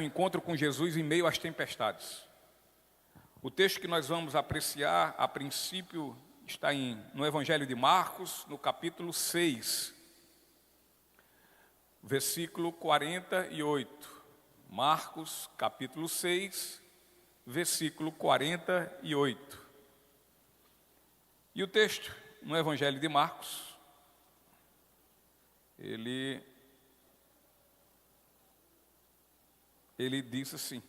Encontro com Jesus em meio às tempestades. O texto que nós vamos apreciar, a princípio, está no Evangelho de Marcos, no capítulo 6, versículo 48. Marcos, capítulo 6, versículo 48. E o texto, no Evangelho de Marcos, ele diz assim: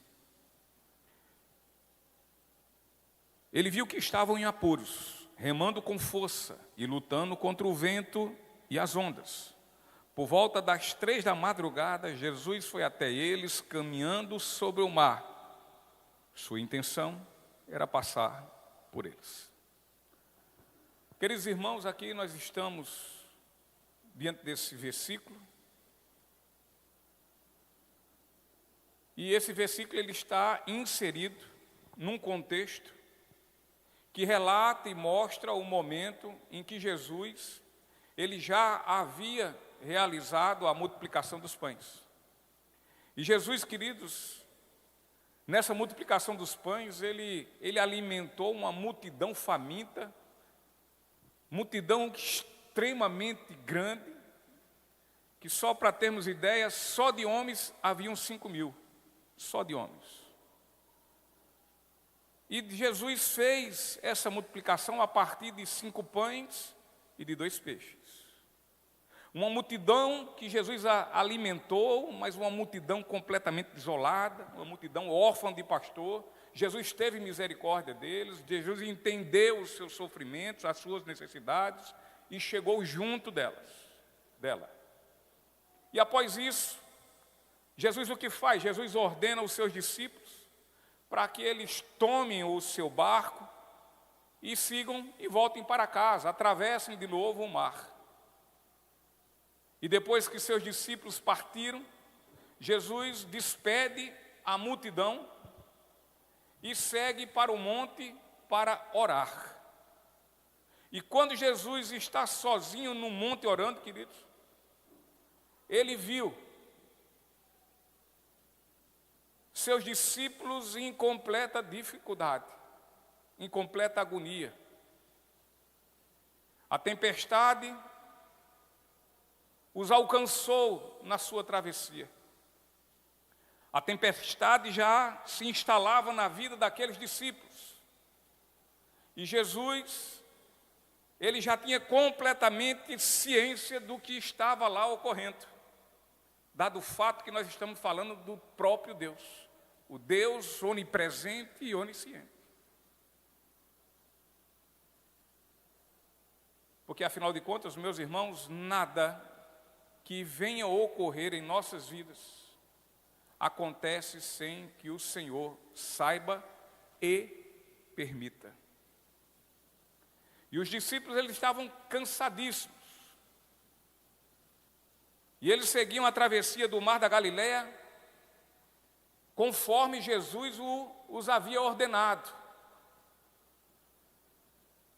ele viu que estavam em apuros, remando com força e lutando contra o vento e as ondas. Por volta das 3 da madrugada, Jesus foi até eles caminhando sobre o mar. Sua intenção era passar por eles. Queridos irmãos, aqui nós estamos diante desse versículo. E esse versículo ele está inserido num contexto que relata e mostra o momento em que Jesus ele já havia realizado a multiplicação dos pães. E Jesus, queridos, nessa multiplicação dos pães, ele alimentou uma multidão faminta, multidão extremamente grande, que só para termos ideia, só de homens haviam 5.000. Só de homens. E Jesus fez essa multiplicação a partir de 5 pães e de 2 peixes. Uma multidão que Jesus alimentou, mas uma multidão completamente isolada, uma multidão órfã de pastor. Jesus teve misericórdia deles, Jesus entendeu os seus sofrimentos, as suas necessidades e chegou junto dela. E após isso, Jesus o que faz? Jesus ordena aos seus discípulos para que eles tomem o seu barco e sigam e voltem para casa, atravessem de novo o mar. E depois que seus discípulos partiram, Jesus despede a multidão e segue para o monte para orar. E quando Jesus está sozinho no monte orando, queridos, ele viu seus discípulos em completa dificuldade, em completa agonia. A tempestade os alcançou na sua travessia. A tempestade já se instalava na vida daqueles discípulos. E Jesus, ele já tinha completamente ciência do que estava lá ocorrendo, dado o fato que nós estamos falando do próprio Deus, o Deus onipresente e onisciente. Porque, afinal de contas, meus irmãos, nada que venha a ocorrer em nossas vidas acontece sem que o Senhor saiba e permita. E os discípulos, eles estavam cansadíssimos. E eles seguiam a travessia do mar da Galileia conforme Jesus os havia ordenado.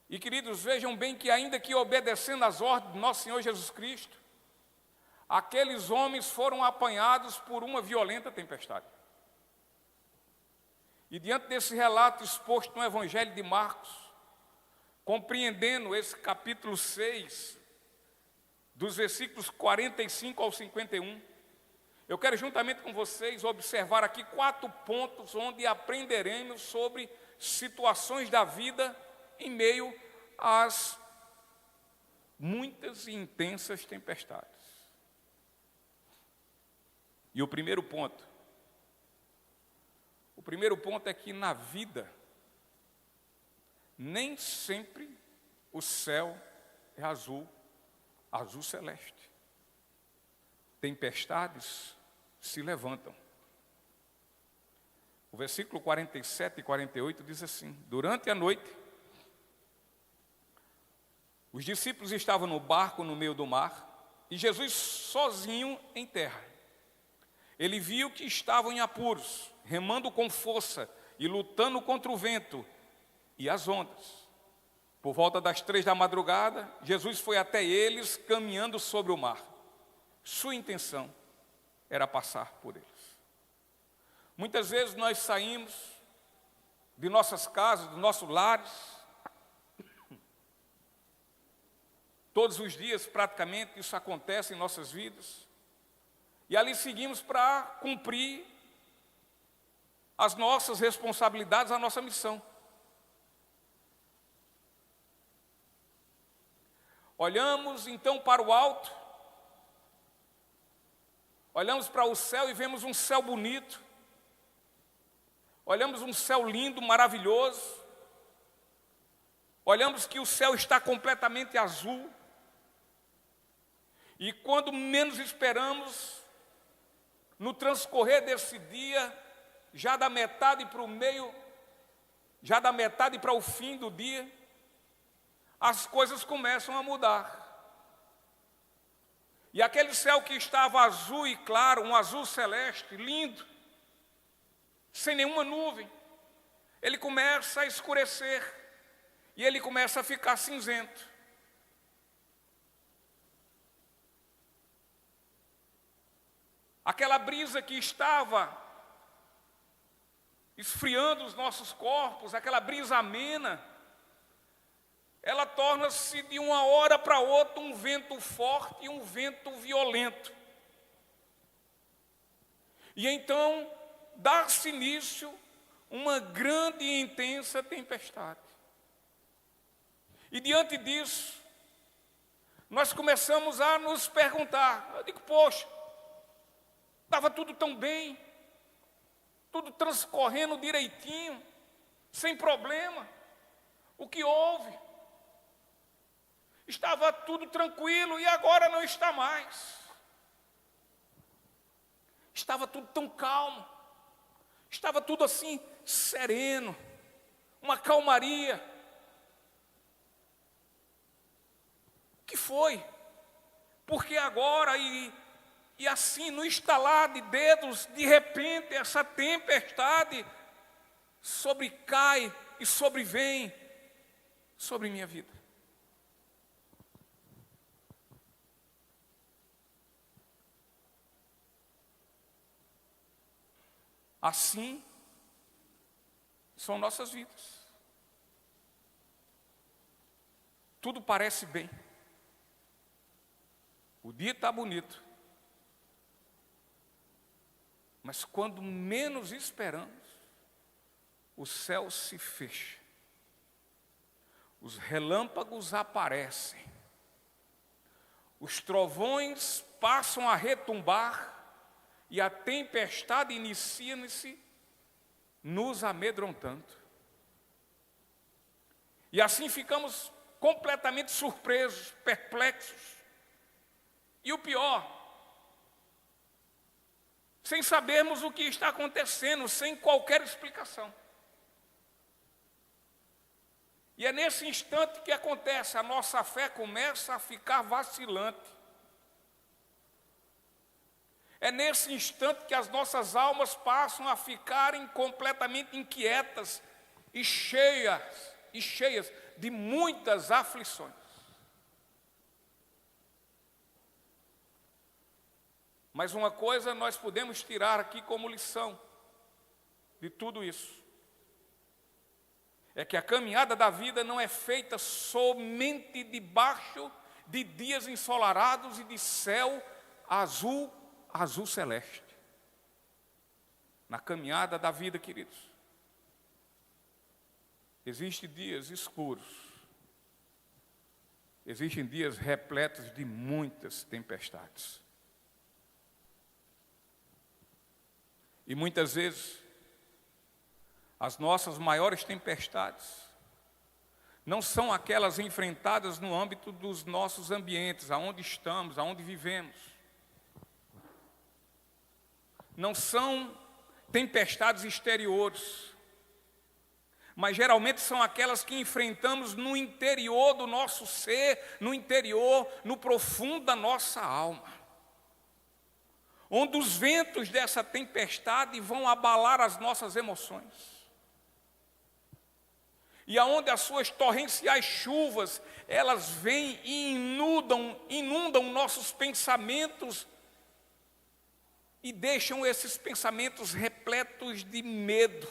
E, queridos, vejam bem que ainda que obedecendo às ordens do nosso Senhor Jesus Cristo, aqueles homens foram apanhados por uma violenta tempestade. E diante desse relato exposto no Evangelho de Marcos, compreendendo esse capítulo 6, dos versículos 45 ao 51, eu quero juntamente com vocês observar aqui 4 pontos onde aprenderemos sobre situações da vida em meio às muitas e intensas tempestades. E o primeiro ponto é que na vida, nem sempre o céu é azul celeste. Tempestades se levantam. O versículo 47 e 48 diz assim: durante a noite, os discípulos estavam no barco no meio do mar e Jesus sozinho em terra. Ele viu que estavam em apuros, remando com força e lutando contra o vento e as ondas. Por volta das 3 da madrugada, Jesus foi até eles caminhando sobre o mar. Sua intenção era passar por eles. Muitas vezes nós saímos de nossas casas, dos nossos lares, todos os dias praticamente isso acontece em nossas vidas, e ali seguimos para cumprir as nossas responsabilidades, a nossa missão. Olhamos então para o alto, olhamos para o céu e vemos um céu bonito, olhamos um céu lindo, maravilhoso, olhamos que o céu está completamente azul, e quando menos esperamos, no transcorrer desse dia, já da metade para o meio, já da metade para o fim do dia, as coisas começam a mudar. E aquele céu que estava azul e claro, um azul celeste, lindo, sem nenhuma nuvem, ele começa a escurecer e ele começa a ficar cinzento. Aquela brisa que estava esfriando os nossos corpos, aquela brisa amena, ela torna-se de uma hora para outra um vento forte e um vento violento. E então dá-se início uma grande e intensa tempestade. E diante disso, nós começamos a nos perguntar, eu digo, poxa, estava tudo tão bem, tudo transcorrendo direitinho, sem problema, o que houve? Estava tudo tranquilo e agora não está mais. Estava tudo tão calmo, estava tudo assim sereno, uma calmaria. O que foi? Porque agora e assim no estalar de dedos, de repente essa tempestade sobrecai e sobrevém sobre minha vida. Assim são nossas vidas. Tudo parece bem. O dia está bonito. Mas quando menos esperamos, o céu se fecha. Os relâmpagos aparecem. Os trovões passam a retumbar. E a tempestade inicia-se nos amedrontando. E assim ficamos completamente surpresos, perplexos. E o pior, sem sabermos o que está acontecendo, sem qualquer explicação. E é nesse instante que acontece, a nossa fé começa a ficar vacilante. É nesse instante que as nossas almas passam a ficarem completamente inquietas e cheias de muitas aflições. Mas uma coisa nós podemos tirar aqui como lição de tudo isso. É que a caminhada da vida não é feita somente debaixo de dias ensolarados e de céu azul celeste. Na caminhada da vida, queridos, existem dias escuros, existem dias repletos de muitas tempestades. E muitas vezes, as nossas maiores tempestades não são aquelas enfrentadas no âmbito dos nossos ambientes, aonde estamos, aonde vivemos. Não são tempestades exteriores, mas geralmente são aquelas que enfrentamos no interior do nosso ser, no interior, no profundo da nossa alma, onde os ventos dessa tempestade vão abalar as nossas emoções, e aonde as suas torrenciais chuvas, elas vêm e inundam nossos pensamentos, e deixam esses pensamentos repletos de medo.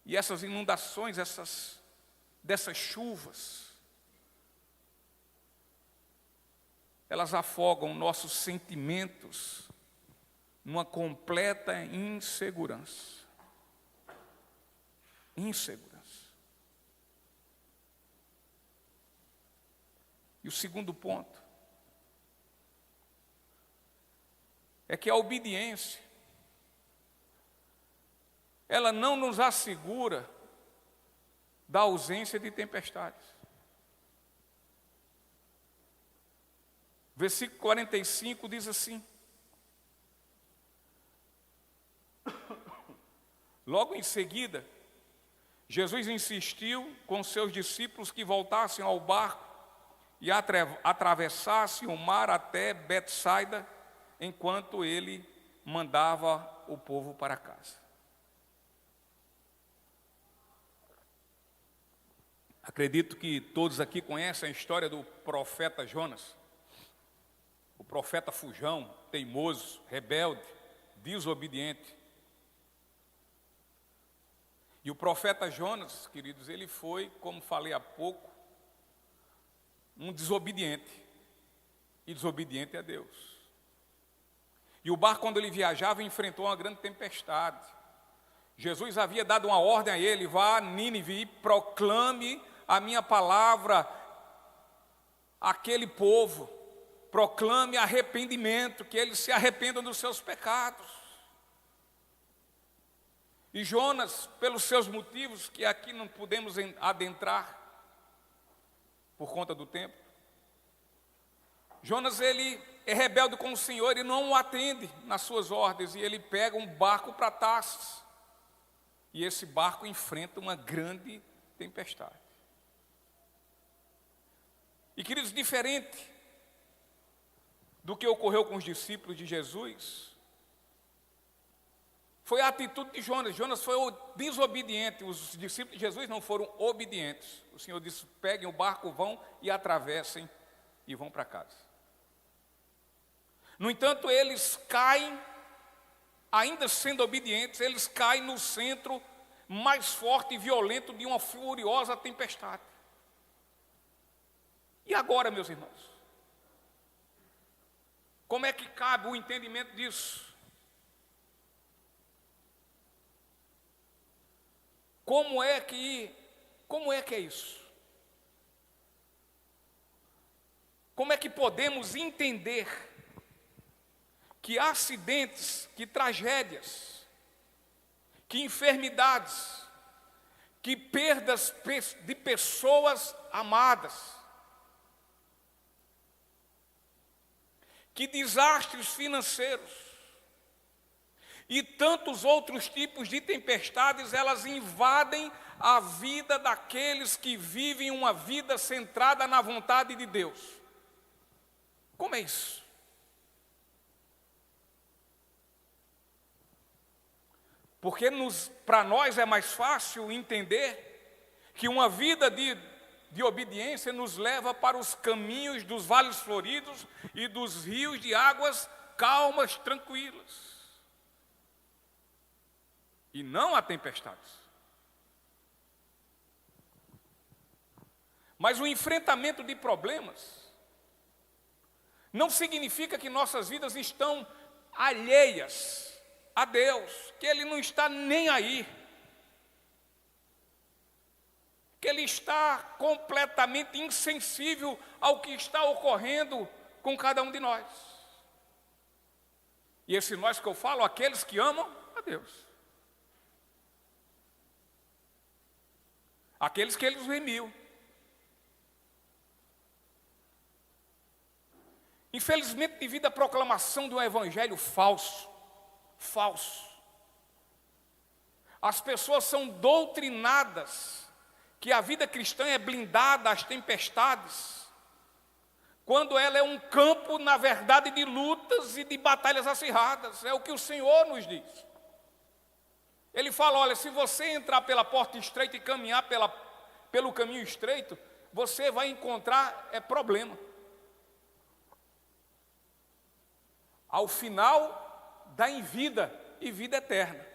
E essas inundações, dessas chuvas, elas afogam nossos sentimentos numa completa insegurança. Insegurança. E o segundo ponto é que a obediência, ela não nos assegura da ausência de tempestades. Versículo 45 diz assim: logo em seguida, Jesus insistiu com seus discípulos que voltassem ao barco e atravessassem o mar até Betsaida, enquanto ele mandava o povo para casa. Acredito que todos aqui conhecem a história do profeta Jonas, o profeta fujão, teimoso, rebelde, desobediente. E o profeta Jonas, queridos, ele foi, como falei há pouco, um desobediente, e desobediente a Deus. E o barco, quando ele viajava, enfrentou uma grande tempestade. Jesus havia dado uma ordem a ele: vá a Nínive e proclame a minha palavra àquele povo, proclame arrependimento, que eles se arrependam dos seus pecados. E Jonas, pelos seus motivos, que aqui não podemos adentrar, por conta do tempo, Jonas, ele é rebelde com o Senhor e não o atende nas suas ordens, e ele pega um barco para Tarsis, e esse barco enfrenta uma grande tempestade. E, queridos, diferente do que ocorreu com os discípulos de Jesus, foi a atitude de Jonas. Jonas foi desobediente, os discípulos de Jesus não foram obedientes. O Senhor disse: peguem o barco, vão e atravessem e vão para casa. No entanto, eles caem, ainda sendo obedientes, eles caem no centro mais forte e violento de uma furiosa tempestade. E agora, meus irmãos? Como é que cabe o entendimento disso? Como é que é isso? Como é que podemos entender que acidentes, que tragédias, que enfermidades, que perdas de pessoas amadas, que desastres financeiros e tantos outros tipos de tempestades, elas invadem a vida daqueles que vivem uma vida centrada na vontade de Deus? Como é isso? Porque para nós é mais fácil entender que uma vida de obediência nos leva para os caminhos dos vales floridos e dos rios de águas calmas, tranquilas. E não há tempestades. Mas o enfrentamento de problemas não significa que nossas vidas estão alheias a Deus, que Ele não está nem aí, que Ele está completamente insensível ao que está ocorrendo com cada um de nós. E esse nós que eu falo, aqueles que amam a Deus. Aqueles que Ele os remiu. Infelizmente, devido à proclamação de um evangelho falso, as pessoas são doutrinadas que a vida cristã é blindada às tempestades, quando ela é um campo, na verdade, de lutas e de batalhas acirradas. É o que o Senhor nos diz. Ele fala: olha, se você entrar pela porta estreita e caminhar pelo caminho estreito, você vai encontrar problema. ao final dá em vida e vida eterna.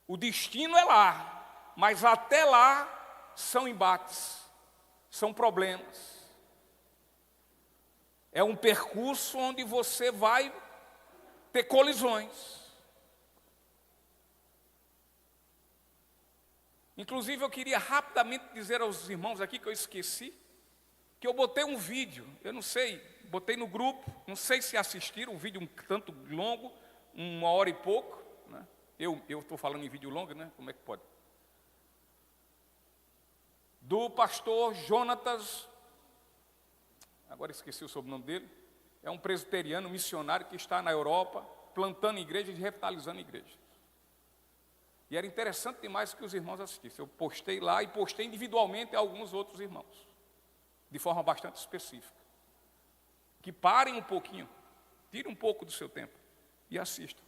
O destino é lá, mas até lá são embates, são problemas. É um percurso onde você vai ter colisões. Inclusive, eu queria rapidamente dizer aos irmãos aqui que eu esqueci, que eu botei um vídeo, eu não sei, botei no grupo, não sei se assistiram, um vídeo um tanto longo, 1 hora e pouco, né? Eu estou falando em vídeo longo, né? Como é que pode? Do pastor Jonatas, agora esqueci o sobrenome dele, é um presbiteriano missionário que está na Europa, plantando igrejas e revitalizando igrejas. E era interessante demais que os irmãos assistissem. Eu postei lá e postei individualmente a alguns outros irmãos, de forma bastante específica. Que parem um pouquinho, tirem um pouco do seu tempo e assistam.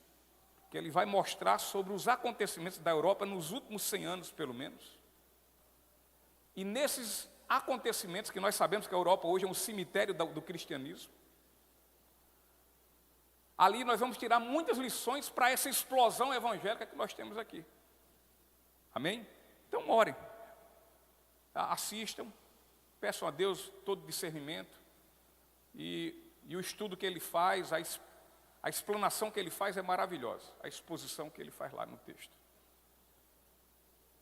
Que ele vai mostrar sobre os acontecimentos da Europa nos últimos 100 anos, pelo menos. E nesses acontecimentos, que nós sabemos que a Europa hoje é um cemitério do cristianismo, ali nós vamos tirar muitas lições para essa explosão evangélica que nós temos aqui. Amém? Então orem, assistam, peçam a Deus todo discernimento, e o estudo que ele faz, a explanação que ele faz é maravilhosa, a exposição que ele faz lá no texto.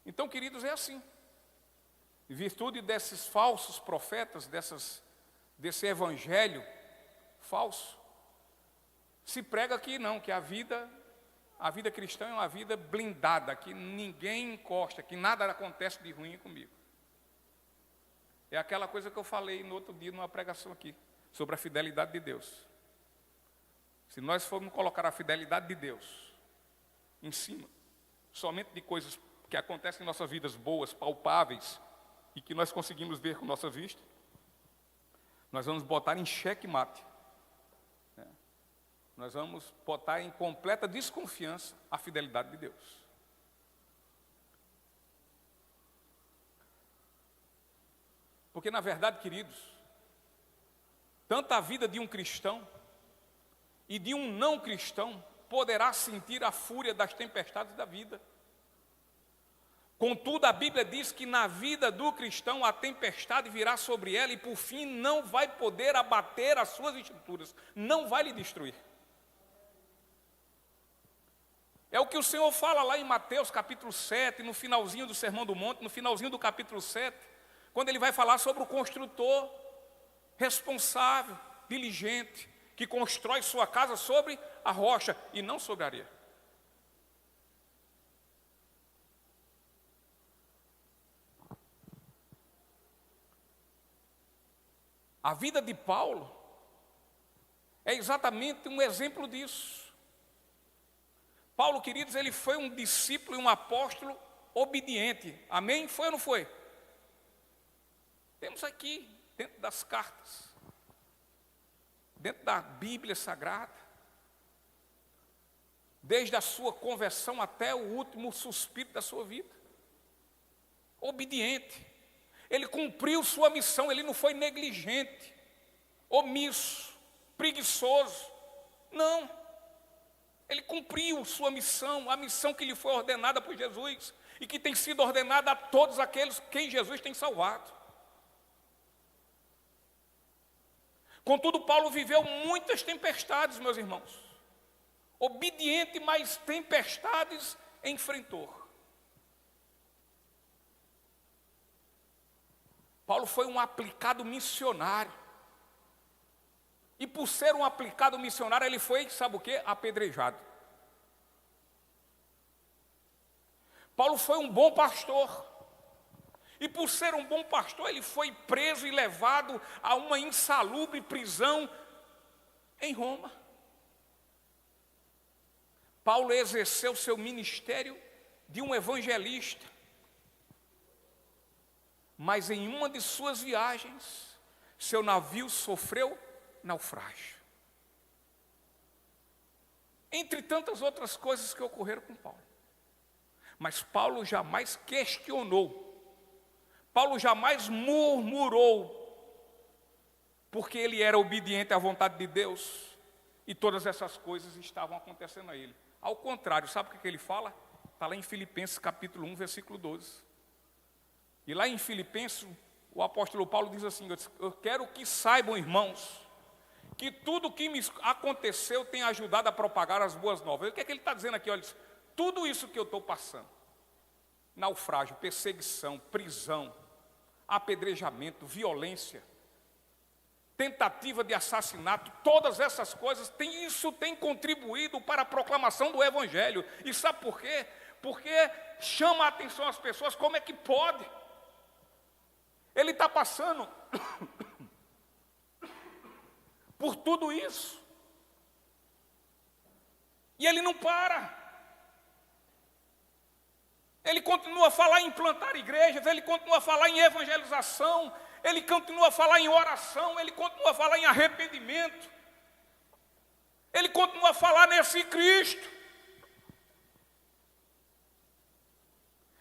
Então, queridos, é assim. Em virtude desses falsos profetas, desse evangelho falso, se prega que não, que a vida cristã é uma vida blindada, que ninguém encosta, que nada acontece de ruim comigo. É aquela coisa que eu falei no outro dia numa pregação aqui, sobre a fidelidade de Deus. Se nós formos colocar a fidelidade de Deus em cima, somente de coisas que acontecem em nossas vidas boas, palpáveis, e que nós conseguimos ver com nossa vista, nós vamos botar em xeque-mate. Nós vamos botar em completa desconfiança a fidelidade de Deus. Porque, na verdade, queridos, tanto a vida de um cristão e de um não cristão poderá sentir a fúria das tempestades da vida. Contudo, a Bíblia diz que na vida do cristão a tempestade virá sobre ela e, por fim, não vai poder abater as suas estruturas, não vai lhe destruir. É o que o Senhor fala lá em Mateus capítulo 7, no finalzinho do Sermão do Monte, no finalzinho do capítulo 7, quando ele vai falar sobre o construtor responsável, diligente, que constrói sua casa sobre a rocha e não sobre a areia. A vida de Paulo é exatamente um exemplo disso. Paulo, queridos, ele foi um discípulo e um apóstolo obediente. Amém? Foi ou não foi? Temos aqui, dentro das cartas, dentro da Bíblia Sagrada, desde a sua conversão até o último suspiro da sua vida. Obediente. Ele cumpriu sua missão, ele não foi negligente, omisso, preguiçoso. Não. Ele cumpriu sua missão, a missão que lhe foi ordenada por Jesus e que tem sido ordenada a todos aqueles quem Jesus tem salvado. Contudo, Paulo viveu muitas tempestades, meus irmãos. Obediente, mas tempestades enfrentou. Paulo foi um aplicado missionário. E por ser um aplicado missionário, ele foi, sabe o quê? Apedrejado. Paulo foi um bom pastor. E por ser um bom pastor, ele foi preso e levado a uma insalubre prisão em Roma. Paulo exerceu seu ministério de um evangelista. Mas em uma de suas viagens, seu navio sofreu naufrágio. Entre tantas outras coisas que ocorreram com Paulo. Mas Paulo jamais questionou. Paulo jamais murmurou, porque ele era obediente à vontade de Deus. E todas essas coisas estavam acontecendo a ele. Ao contrário, sabe o que ele fala? Está lá em Filipenses capítulo 1, versículo 12. E lá em Filipenses, o apóstolo Paulo diz assim: eu quero que saibam, irmãos, que tudo o que me aconteceu tem ajudado a propagar as boas novas. O que é que ele está dizendo aqui? Olha, tudo isso que eu estou passando, naufrágio, perseguição, prisão, apedrejamento, violência, tentativa de assassinato, todas essas coisas, isso tem contribuído para a proclamação do Evangelho. E sabe por quê? Porque chama a atenção às pessoas. Como é que pode? Ele está passando por tudo isso, e ele não para. Ele continua a falar em plantar igrejas, ele continua a falar em evangelização, ele continua a falar em oração, ele continua a falar em arrependimento, ele continua a falar nesse Cristo.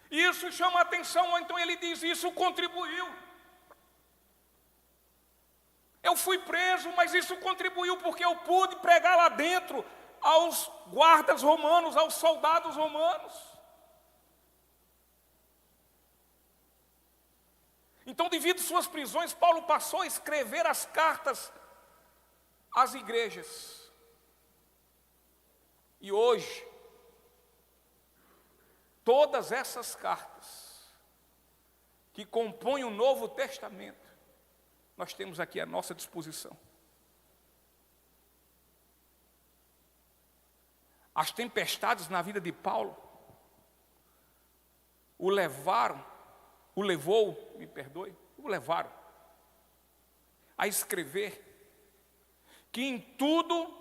E isso chama a atenção, então ele diz: isso contribuiu. Eu fui preso, mas isso contribuiu porque eu pude pregar lá dentro aos guardas romanos, aos soldados romanos. Então, devido às suas prisões, Paulo passou a escrever as cartas às igrejas. E hoje, todas essas cartas que compõem o Novo Testamento, nós temos aqui à nossa disposição. As tempestades na vida de Paulo o levaram a escrever que em tudo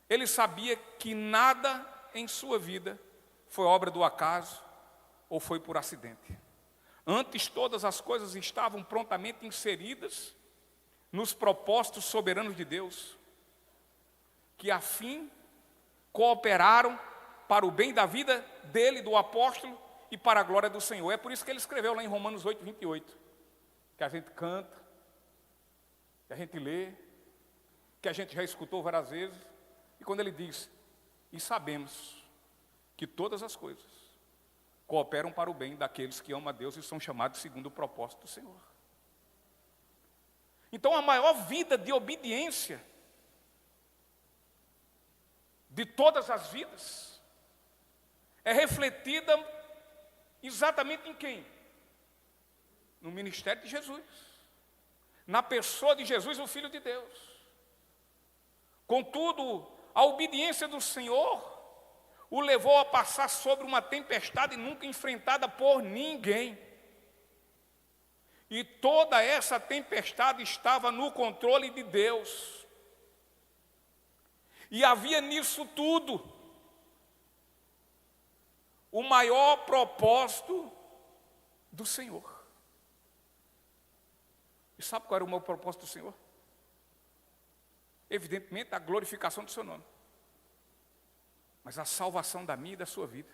ele sabia que nada em sua vida foi obra do acaso ou foi por acidente. Antes, todas as coisas estavam prontamente inseridas nos propósitos soberanos de Deus, que a fim cooperaram para o bem da vida dele, do apóstolo, e para a glória do Senhor. É por isso que ele escreveu lá em Romanos 8, 28, que a gente canta, que a gente lê, que a gente já escutou várias vezes, e quando ele diz: e sabemos que todas as coisas cooperam para o bem daqueles que amam a Deus e são chamados segundo o propósito do Senhor. Então, a maior vida de obediência de todas as vidas é refletida exatamente em quem? No ministério de Jesus, na pessoa de Jesus, o Filho de Deus. Contudo, a obediência do Senhor o levou a passar sobre uma tempestade nunca enfrentada por ninguém. E toda essa tempestade estava no controle de Deus. E havia nisso tudo o maior propósito do Senhor. E sabe qual era o maior propósito do Senhor? Evidentemente, a glorificação do seu nome, mas a salvação da minha e da sua vida.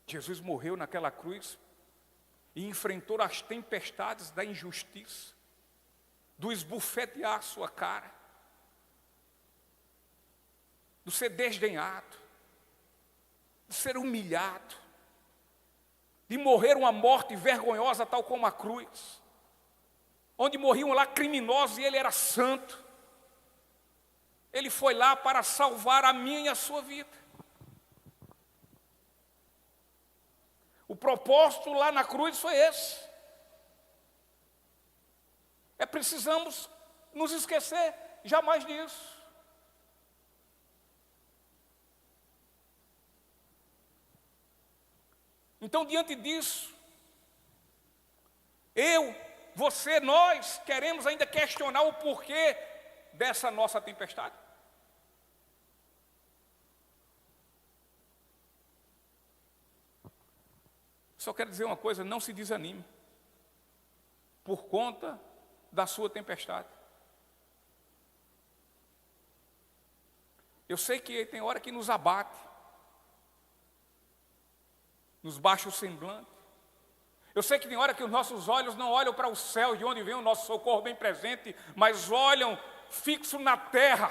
Jesus morreu naquela cruz e enfrentou as tempestades da injustiça, do esbofetear sua cara, do ser desdenhado, de ser humilhado, de morrer uma morte vergonhosa tal como a cruz, onde morriam lá criminosos e ele era santo. Ele foi lá para salvar a minha e a sua vida. O propósito lá na cruz foi esse. Precisamos nos esquecer jamais disso. Então, diante disso, você, nós queremos ainda questionar o porquê dessa nossa tempestade. Só quero dizer uma coisa: não se desanime por conta da sua tempestade. Eu sei que tem hora que nos abate, nos baixa o semblante. Eu sei que tem hora que os nossos olhos não olham para o céu, de onde vem o nosso socorro bem presente, mas olham fixo na terra,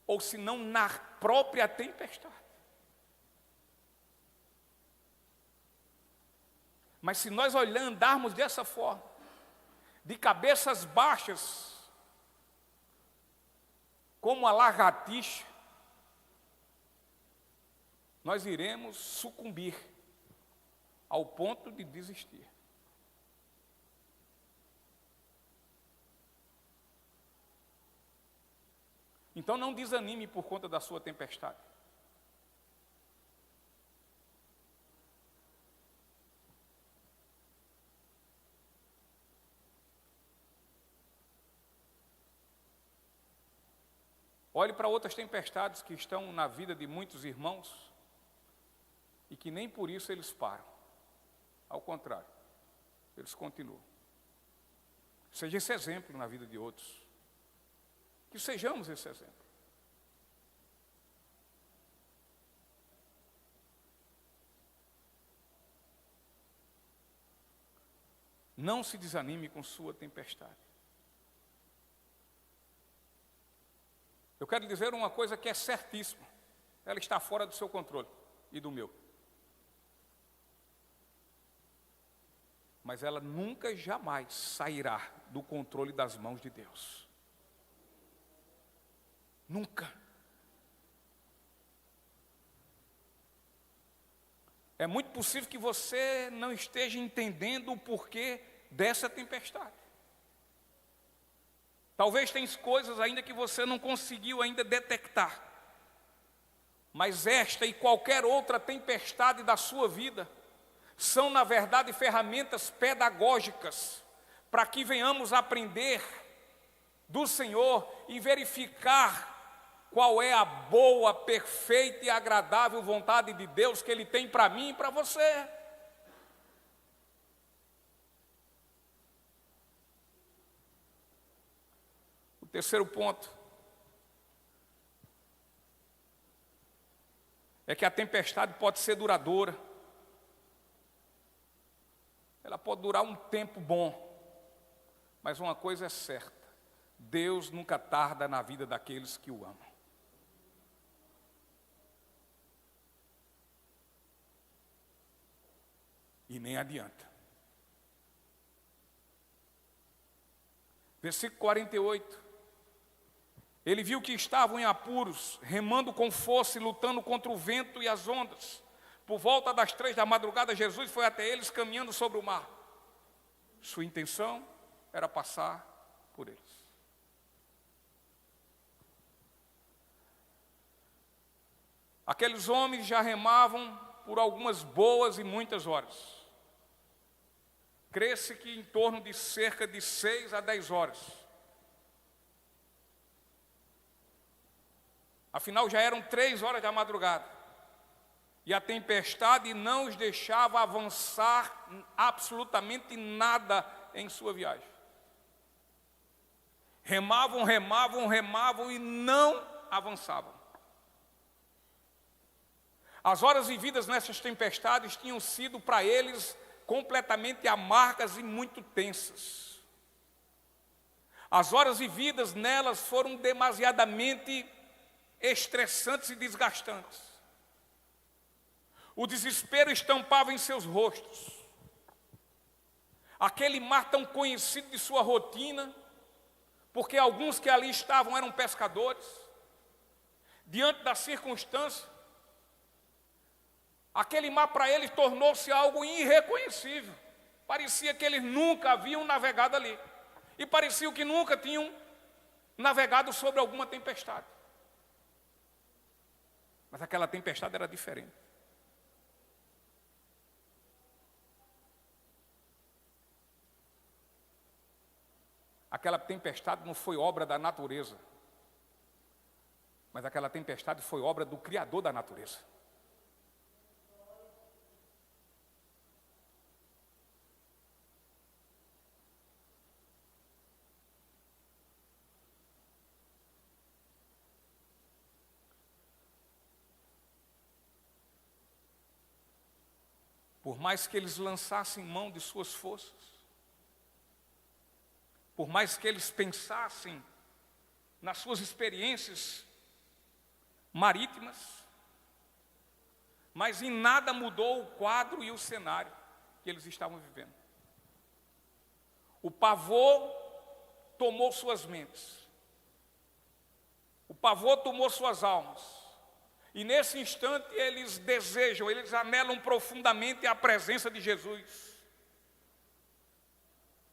ou se não na própria tempestade. Mas se nós andarmos dessa forma, de cabeças baixas, como a lagartixa, nós iremos sucumbir ao ponto de desistir. Então não desanime por conta da sua tempestade. Olhe para outras tempestades que estão na vida de muitos irmãos e que nem por isso eles param. Ao contrário, eles continuam. Seja esse exemplo na vida de outros. Que sejamos esse exemplo. Não se desanime com sua tempestade. Eu quero dizer uma coisa que é certíssima. Ela está fora do seu controle e do meu. Mas ela nunca, jamais sairá do controle das mãos de Deus. Nunca. É muito possível que você não esteja entendendo o porquê dessa tempestade. Talvez tenha coisas ainda que você não conseguiu ainda detectar. Mas esta e qualquer outra tempestade da sua vida são, na verdade, ferramentas pedagógicas para que venhamos aprender do Senhor e verificar qual é a boa, perfeita e agradável vontade de Deus que Ele tem para mim e para você. O terceiro ponto é que a tempestade pode ser duradoura. Ela pode durar um tempo bom, mas uma coisa é certa: Deus nunca tarda na vida daqueles que o amam. E nem adianta. Versículo 48. Ele viu que estavam em apuros, remando com força e lutando contra o vento e as ondas. Por volta das 3 da madrugada, Jesus foi até eles caminhando sobre o mar. Sua intenção era passar por eles. Aqueles homens já remavam por algumas boas e muitas horas. Crê-se que em torno de cerca de 6 a 10 horas. Afinal, já eram 3 horas da madrugada. E a tempestade não os deixava avançar absolutamente nada em sua viagem. Remavam, remavam, remavam e não avançavam. As horas vividas nessas tempestades tinham sido para eles completamente amargas e muito tensas. As horas vividas nelas foram demasiadamente estressantes e desgastantes. O desespero estampava em seus rostos. Aquele mar tão conhecido de sua rotina, porque alguns que ali estavam eram pescadores. Diante da circunstância, aquele mar para eles tornou-se algo irreconhecível. Parecia que eles nunca haviam navegado ali. E parecia que nunca tinham navegado sobre alguma tempestade. Mas aquela tempestade era diferente. Aquela tempestade não foi obra da natureza, mas aquela tempestade foi obra do Criador da natureza. Por mais que eles lançassem mão de suas forças, por mais que eles pensassem nas suas experiências marítimas, mas em nada mudou o quadro e o cenário que eles estavam vivendo. O pavor tomou suas mentes, o pavor tomou suas almas, e nesse instante eles desejam, eles anelam profundamente a presença de Jesus,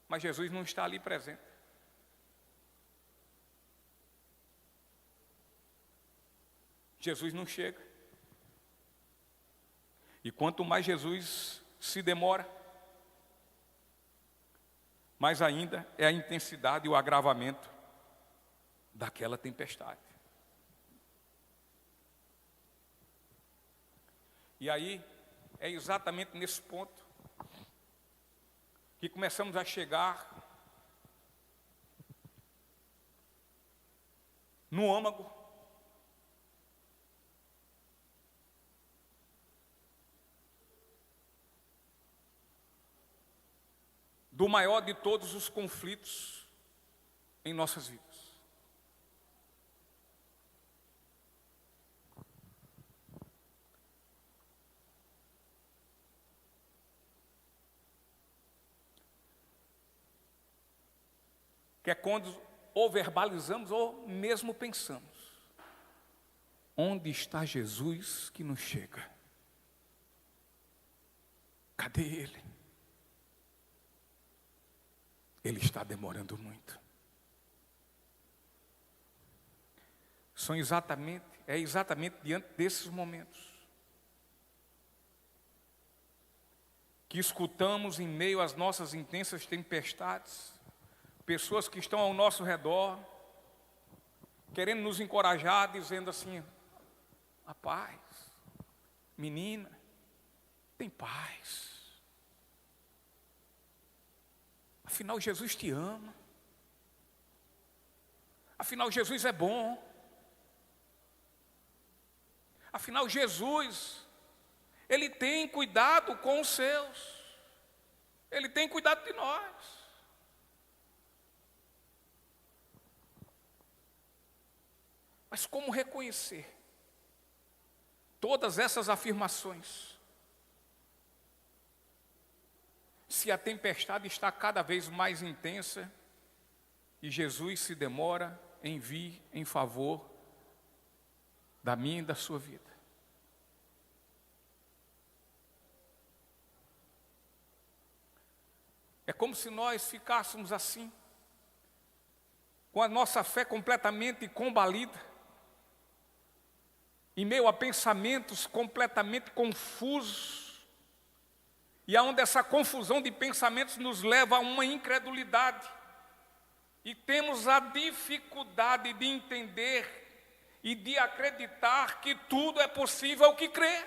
mas Jesus não está ali presente. Jesus não chega. E quanto mais Jesus se demora, mais ainda é a intensidade e o agravamento daquela tempestade. E aí, é exatamente nesse ponto que começamos a chegar no âmago do maior de todos os conflitos em nossas vidas. Que é quando ou verbalizamos ou mesmo pensamos: onde está Jesus que nos chega? Cadê Ele? Ele está demorando muito. É exatamente diante desses momentos que escutamos em meio às nossas intensas tempestades, pessoas que estão ao nosso redor, querendo nos encorajar, dizendo assim: rapaz, menina, tem paz. Afinal, Jesus te ama. Afinal, Jesus é bom. Afinal, Jesus, Ele tem cuidado com os seus. Ele tem cuidado de nós. Mas como reconhecer todas essas afirmações se a tempestade está cada vez mais intensa e Jesus se demora em vir em favor da minha e da sua vida? É como se nós ficássemos assim, com a nossa fé completamente combalida, em meio a pensamentos completamente confusos, e aonde essa confusão de pensamentos nos leva a uma incredulidade, e temos a dificuldade de entender e de acreditar que tudo é possível ao que crer.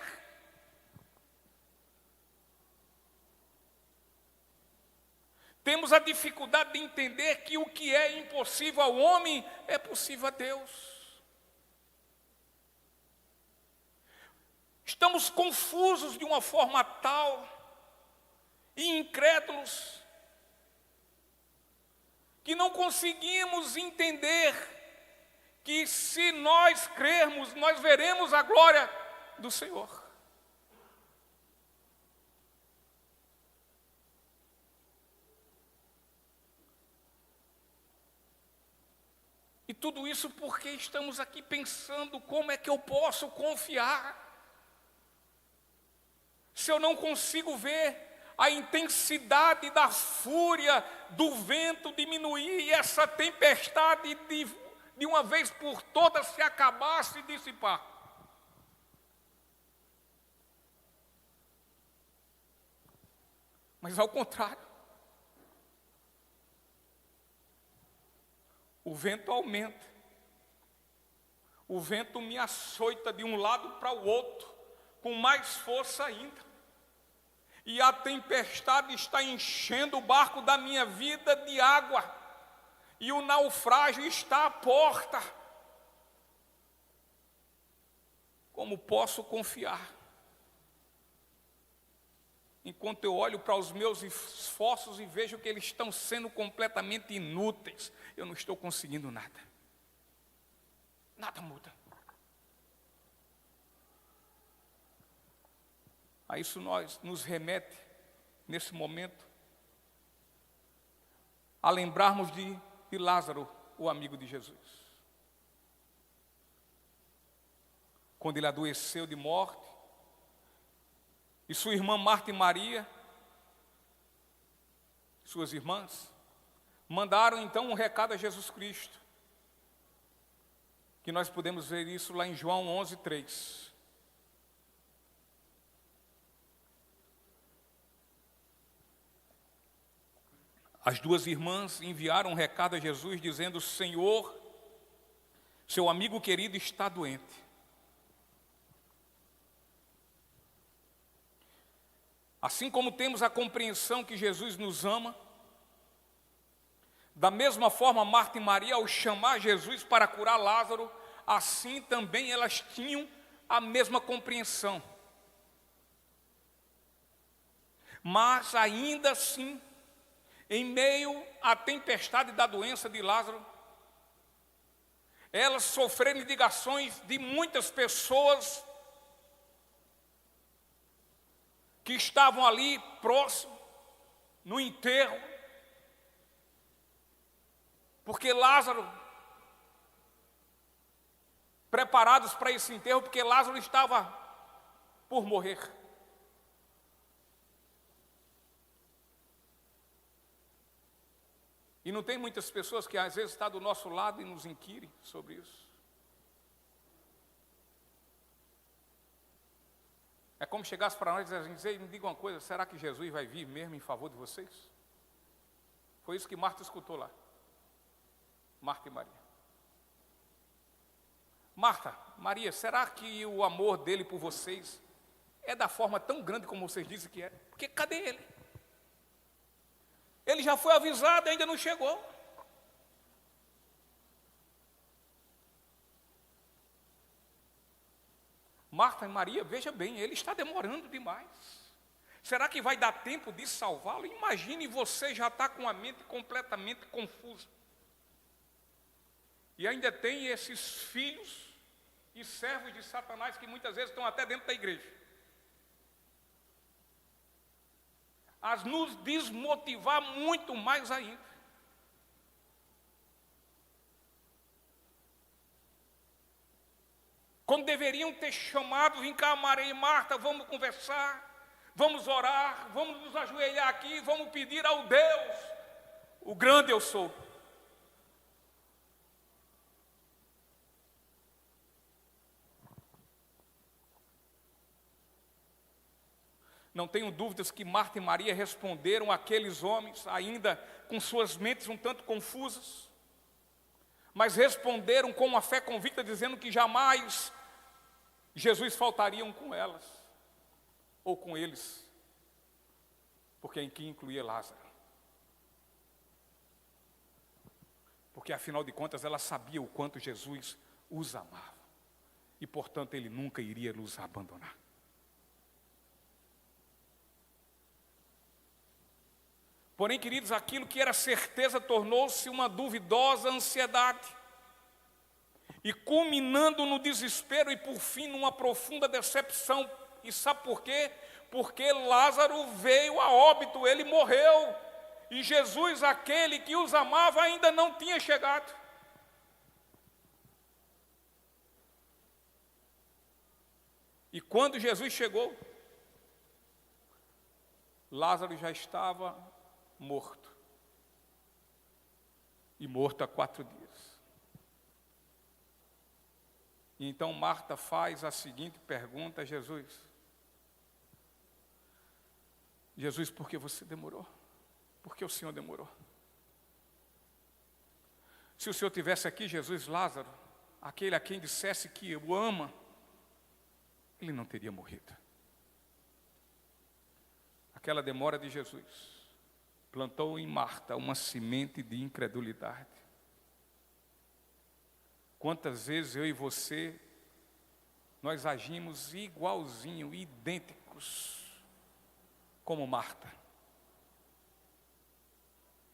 Temos a dificuldade de entender que o que é impossível ao homem é possível a Deus. Estamos confusos de uma forma tal e incrédulos que não conseguimos entender que se nós crermos, nós veremos a glória do Senhor. E tudo isso porque estamos aqui pensando: como é que eu posso confiar se eu não consigo ver a intensidade da fúria do vento diminuir e essa tempestade de uma vez por todas se acabar, se dissipar? Mas ao contrário, o vento aumenta, o vento me açoita de um lado para o outro, com mais força ainda. E a tempestade está enchendo o barco da minha vida de água, e o naufrágio está à porta. Como posso confiar enquanto eu olho para os meus esforços e vejo que eles estão sendo completamente inúteis, eu não estou conseguindo nada. Nada muda. A isso nos remete, nesse momento, a lembrarmos de Lázaro, o amigo de Jesus. Quando ele adoeceu de morte, e sua irmã Marta e Maria, suas irmãs, mandaram então um recado a Jesus Cristo, que nós podemos ver isso lá em João 11:3. As duas irmãs enviaram um recado a Jesus dizendo: Senhor, seu amigo querido está doente. Assim como temos a compreensão que Jesus nos ama, da mesma forma Marta e Maria, ao chamar Jesus para curar Lázaro, assim também elas tinham a mesma compreensão. Mas ainda assim, em meio à tempestade da doença de Lázaro, elas sofreram ligações de muitas pessoas que estavam ali próximo, no enterro, porque Lázaro, preparados para esse enterro, porque Lázaro estava por morrer. E não tem muitas pessoas que às vezes estão do nosso lado e nos inquirem sobre isso. É como chegasse para nós e dizer: me diga uma coisa, será que Jesus vai vir mesmo em favor de vocês? Foi isso que Marta escutou lá. Marta e Maria. Marta, Maria, será que o amor dele por vocês é da forma tão grande como vocês dizem que é? Porque cadê ele? Ele já foi avisado e ainda não chegou. Marta e Maria, veja bem, ele está demorando demais. Será que vai dar tempo de salvá-lo? Imagine, você já está com a mente completamente confusa. E ainda tem esses filhos e servos de Satanás que muitas vezes estão até dentro da igreja. A nos desmotivar muito mais ainda. Quando deveriam ter chamado: vem cá, Maria e Marta, vamos conversar, vamos orar, vamos nos ajoelhar aqui, vamos pedir ao Deus, o grande eu sou. Não tenho dúvidas que Marta e Maria responderam àqueles homens, ainda com suas mentes um tanto confusas, mas responderam com uma fé convicta, dizendo que jamais Jesus faltaria com elas, ou com eles, porque em que incluía Lázaro. Porque afinal de contas ela sabia o quanto Jesus os amava, e portanto ele nunca iria nos abandonar. Porém, queridos, aquilo que era certeza tornou-se uma duvidosa ansiedade, e culminando no desespero e por fim numa profunda decepção. E sabe por quê? Porque Lázaro veio a óbito, ele morreu, e Jesus, aquele que os amava, ainda não tinha chegado. E quando Jesus chegou, Lázaro já estava morto, e morto há 4 dias. E então Marta faz a seguinte pergunta a Jesus: Jesus, por que você demorou? Por que o Senhor demorou? Se o Senhor tivesse aqui, Jesus, Lázaro, aquele a quem dissesse que o ama, ele não teria morrido. Aquela demora de Jesus plantou em Marta uma semente de incredulidade. Quantas vezes eu e você, nós agimos igualzinho, idênticos como Marta,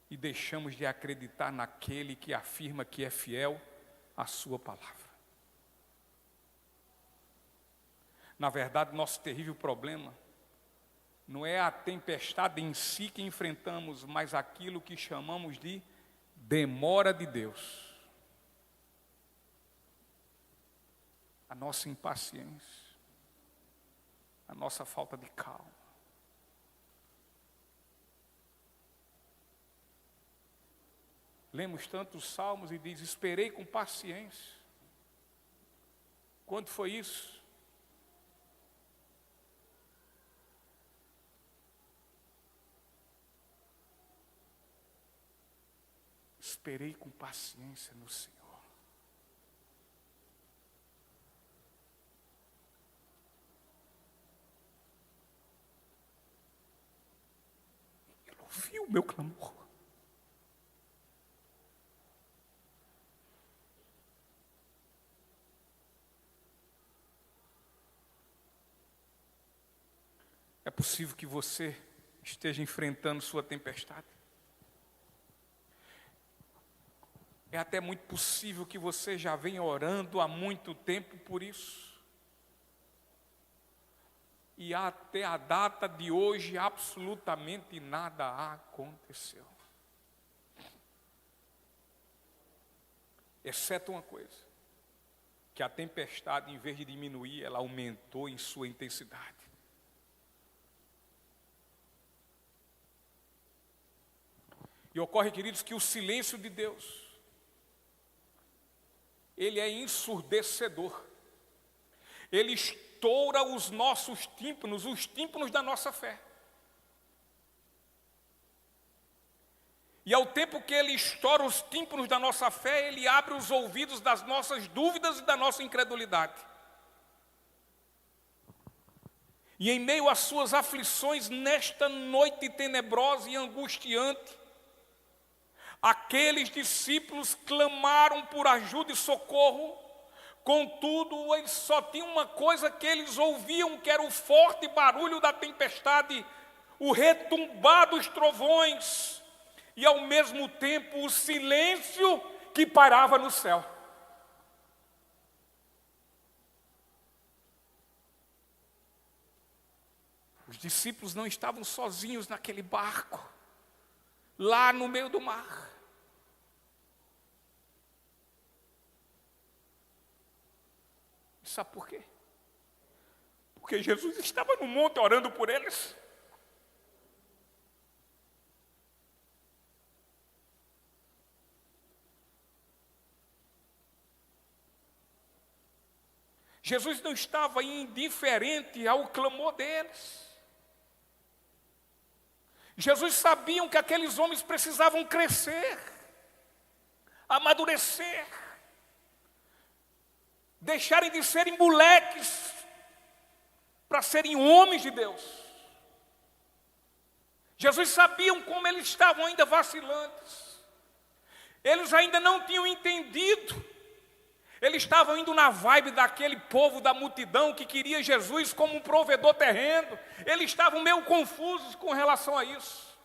e deixamos de acreditar naquele que afirma que é fiel à sua palavra. Na verdade, nosso terrível problema não é a tempestade em si que enfrentamos, mas aquilo que chamamos de demora de Deus. A nossa impaciência, a nossa falta de calma. Lemos tantos salmos e diz: esperei com paciência. Quando foi isso? Esperei com paciência no Senhor. Ele ouviu o meu clamor. É possível que você esteja enfrentando sua tempestade. É até muito possível que você já venha orando há muito tempo por isso. E até a data de hoje absolutamente nada aconteceu. Exceto uma coisa, que a tempestade, em vez de diminuir, ela aumentou em sua intensidade. E ocorre, queridos, que o silêncio de Deus, ele é ensurdecedor. Ele estoura os nossos tímpanos, os tímpanos da nossa fé. E ao tempo que ele estoura os tímpanos da nossa fé, ele abre os ouvidos das nossas dúvidas e da nossa incredulidade. E em meio às suas aflições, nesta noite tenebrosa e angustiante, aqueles discípulos clamaram por ajuda e socorro, contudo, eles só tinham uma coisa que eles ouviam, que era o forte barulho da tempestade, o retumbar dos trovões, e ao mesmo tempo o silêncio que pairava no céu. Os discípulos não estavam sozinhos naquele barco, lá no meio do mar. Sabe por quê? Porque Jesus estava no monte orando por eles. Jesus não estava indiferente ao clamor deles. Jesus sabia que aqueles homens precisavam crescer, amadurecer, deixarem de serem moleques para serem homens de Deus. Jesus sabia como eles estavam ainda vacilantes. Eles ainda não tinham entendido. Eles estavam indo na vibe daquele povo da multidão que queria Jesus como um provedor terreno. Eles estavam meio confusos com relação a isso.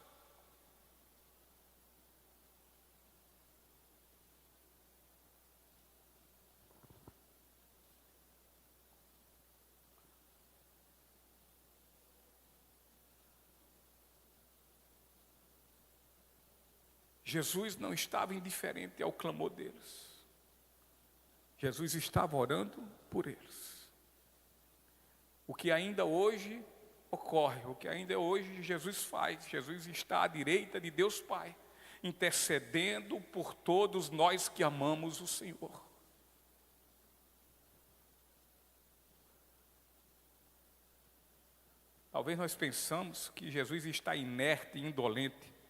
Jesus não estava indiferente ao clamor deles. Jesus estava orando por eles. O que ainda hoje ocorre, o que ainda hoje Jesus faz, Jesus está à direita de Deus Pai, intercedendo por todos nós que amamos o Senhor. Talvez nós pensamos que Jesus está inerte e indolente.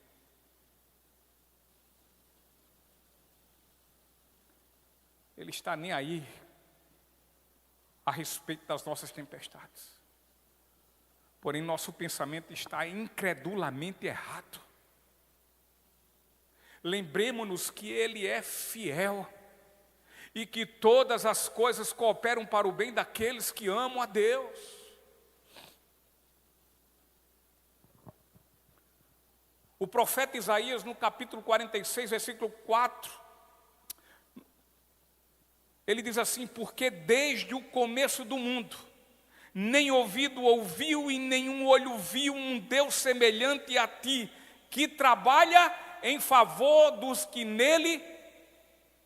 Ele está nem aí a respeito das nossas tempestades. Porém, nosso pensamento está incredulamente errado. Lembremos-nos que Ele é fiel e que todas as coisas cooperam para o bem daqueles que amam a Deus. O profeta Isaías, no capítulo 46, versículo 4, ele diz assim: porque desde o começo do mundo, nem ouvido ouviu e nenhum olho viu um Deus semelhante a ti, que trabalha em favor dos que nele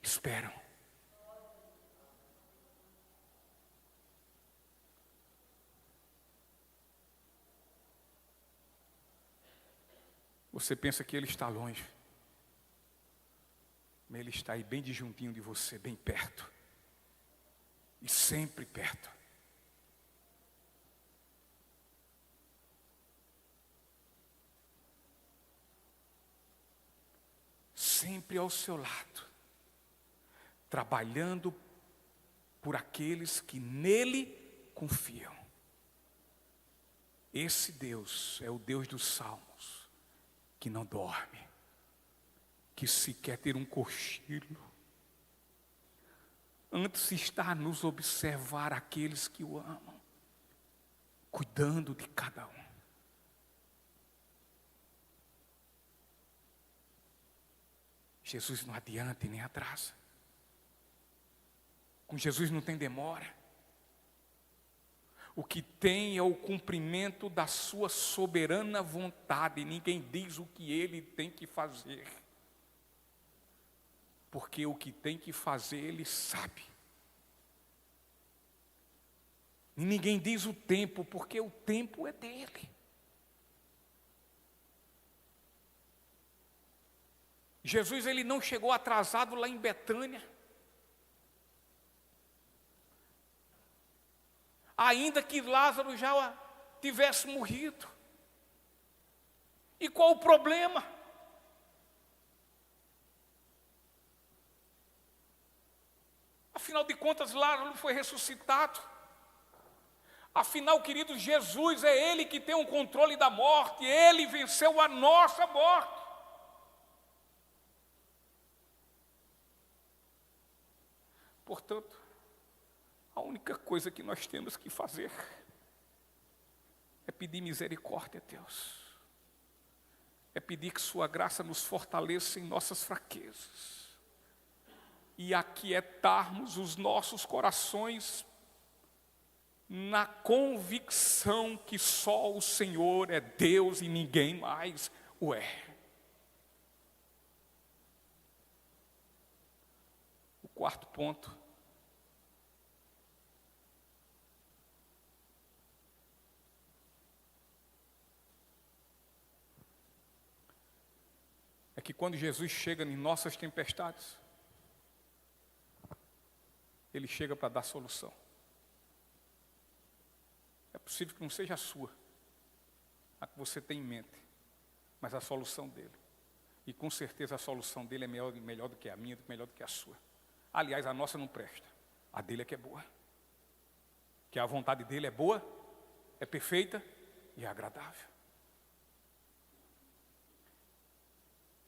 esperam. Você pensa que ele está longe, mas ele está aí bem de juntinho de você, bem perto, e sempre perto. Sempre ao seu lado, trabalhando por aqueles que nele confiam. Esse Deus é o Deus dos Salmos, que não dorme, que se quer ter um cochilo, antes está a nos observar aqueles que o amam, cuidando de cada um. Jesus não adianta e nem atrasa. Com Jesus não tem demora. O que tem é o cumprimento da sua soberana vontade. Ninguém diz o que ele tem que fazer. Porque o que tem que fazer ele sabe. E ninguém diz o tempo, porque o tempo é dele. Jesus, ele não chegou atrasado lá em Betânia. Ainda que Lázaro já tivesse morrido. E qual o problema? Afinal de contas, Lázaro foi ressuscitado. Afinal, querido, Jesus é Ele que tem o controle da morte. Ele venceu a nossa morte. Portanto, a única coisa que nós temos que fazer é pedir misericórdia a Deus. É pedir que sua graça nos fortaleça em nossas fraquezas. E aquietarmos os nossos corações na convicção que só o Senhor é Deus e ninguém mais o é. O quarto ponto é que quando Jesus chega em nossas tempestades, Ele chega para dar solução. É possível que não seja a sua, a que você tem em mente, mas a solução dele. E com certeza a solução dele é melhor do que a minha, melhor do que a sua. Aliás, a nossa não presta, a dele é que é boa. Que a vontade dele é boa, é perfeita e é agradável.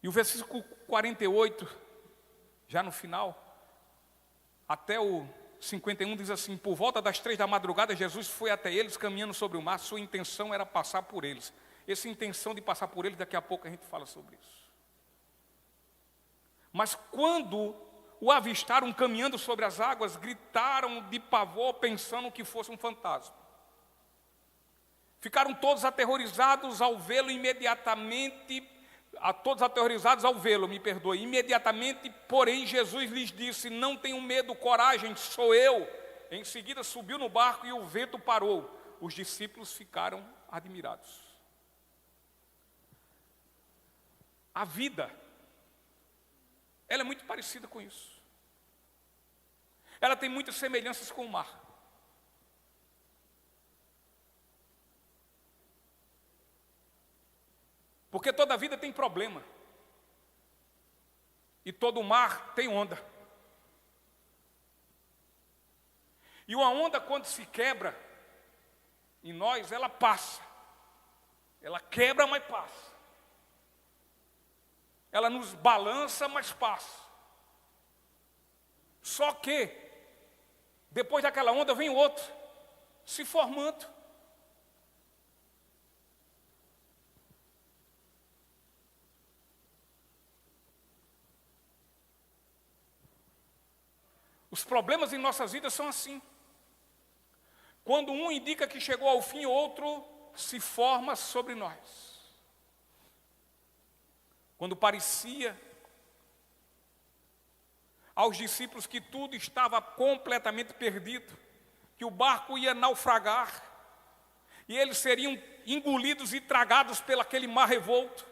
E o versículo 48, já no final, até o 51 diz assim: por volta das 3 da madrugada, Jesus foi até eles caminhando sobre o mar. Sua intenção era passar por eles. Essa intenção de passar por eles, daqui a pouco a gente fala sobre isso. Mas quando o avistaram caminhando sobre as águas, gritaram de pavor, pensando que fosse um fantasma. Ficaram todos aterrorizados ao vê-lo imediatamente. Imediatamente, porém, Jesus lhes disse: não tenham medo, coragem, sou eu. Em seguida subiu no barco e o vento parou. Os discípulos ficaram admirados. A vida, ela é muito parecida com isso. Ela tem muitas semelhanças com o mar. Porque toda vida tem problema. E todo mar tem onda. E uma onda, quando se quebra em nós, ela passa. Ela quebra, mas passa. Ela nos balança, mas passa. Só que, depois daquela onda, vem outra, se formando. Os problemas em nossas vidas são assim. Quando um indica que chegou ao fim, outro se forma sobre nós. Quando parecia aos discípulos que tudo estava completamente perdido, que o barco ia naufragar, e eles seriam engolidos e tragados pelo aquele mar revolto,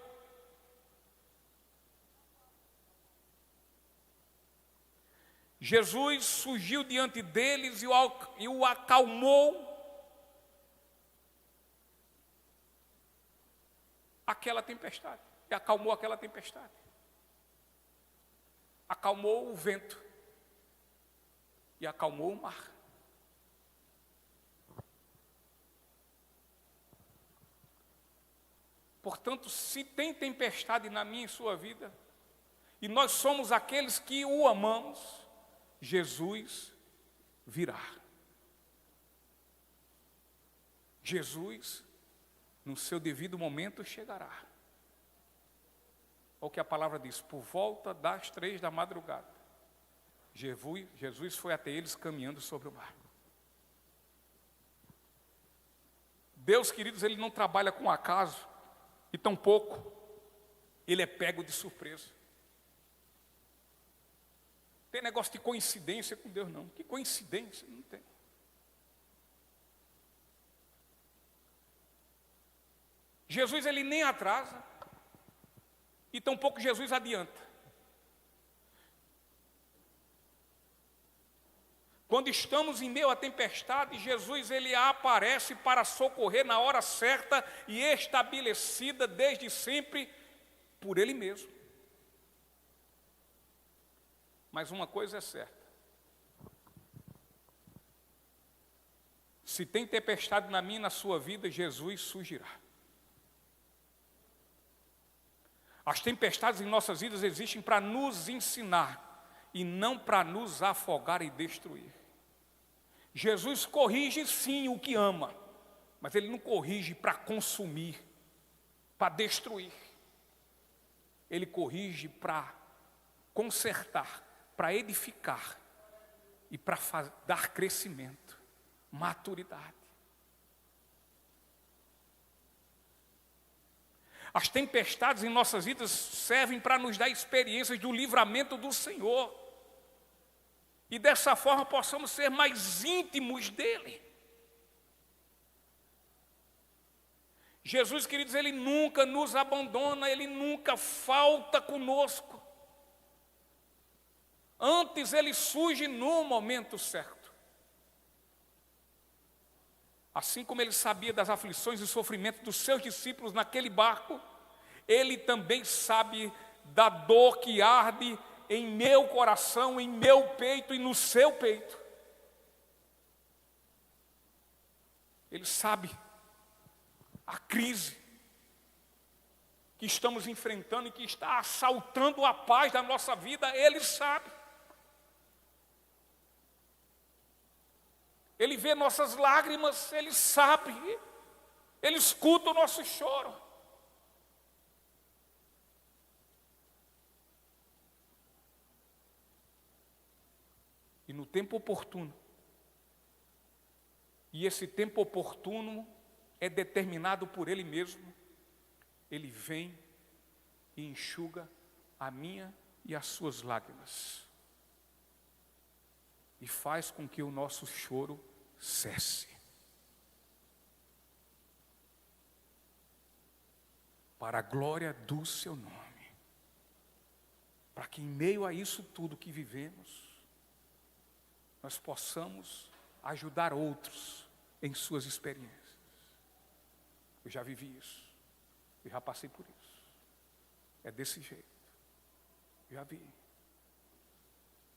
Jesus surgiu diante deles e o acalmou aquela tempestade. E acalmou aquela tempestade. Acalmou o vento. E acalmou o mar. Portanto, se tem tempestade na minha e sua vida, e nós somos aqueles que o amamos, Jesus virá. Jesus, no seu devido momento, chegará. Olha o que a palavra diz: por volta das 3 da madrugada, Jesus foi até eles caminhando sobre o mar. Deus, queridos, Ele não trabalha com acaso, e tampouco Ele é pego de surpresa. Tem negócio de coincidência com Deus, não. Que coincidência? Não tem. Jesus, Ele nem atrasa, e tampouco Jesus adianta. Quando estamos em meio à tempestade, Jesus, Ele aparece para socorrer na hora certa e estabelecida desde sempre por Ele mesmo. Mas uma coisa é certa: se tem tempestade na minha e na sua vida, Jesus surgirá. As tempestades em nossas vidas existem para nos ensinar e não para nos afogar e destruir. Jesus corrige sim o que ama, mas Ele não corrige para consumir, para destruir. Ele corrige para consertar, para edificar e para dar crescimento, maturidade. As tempestades em nossas vidas servem para nos dar experiências do livramento do Senhor. E dessa forma possamos ser mais íntimos dEle. Jesus, queridos, Ele nunca nos abandona, Ele nunca falta conosco. Antes Ele surge no momento certo. Assim como Ele sabia das aflições e sofrimentos dos seus discípulos naquele barco, Ele também sabe da dor que arde em meu coração, em meu peito e no seu peito. Ele sabe a crise que estamos enfrentando e que está assaltando a paz da nossa vida. Ele sabe. Ele vê nossas lágrimas, Ele sabe, Ele escuta o nosso choro. E no tempo oportuno, e esse tempo oportuno é determinado por Ele mesmo, Ele vem e enxuga a minha e as suas lágrimas. E faz com que o nosso choro cesse. Para a glória do seu nome. Para que em meio a isso tudo que vivemos, nós possamos ajudar outros em suas experiências. Eu já vivi isso. Eu já passei por isso. É desse jeito. Eu já vi.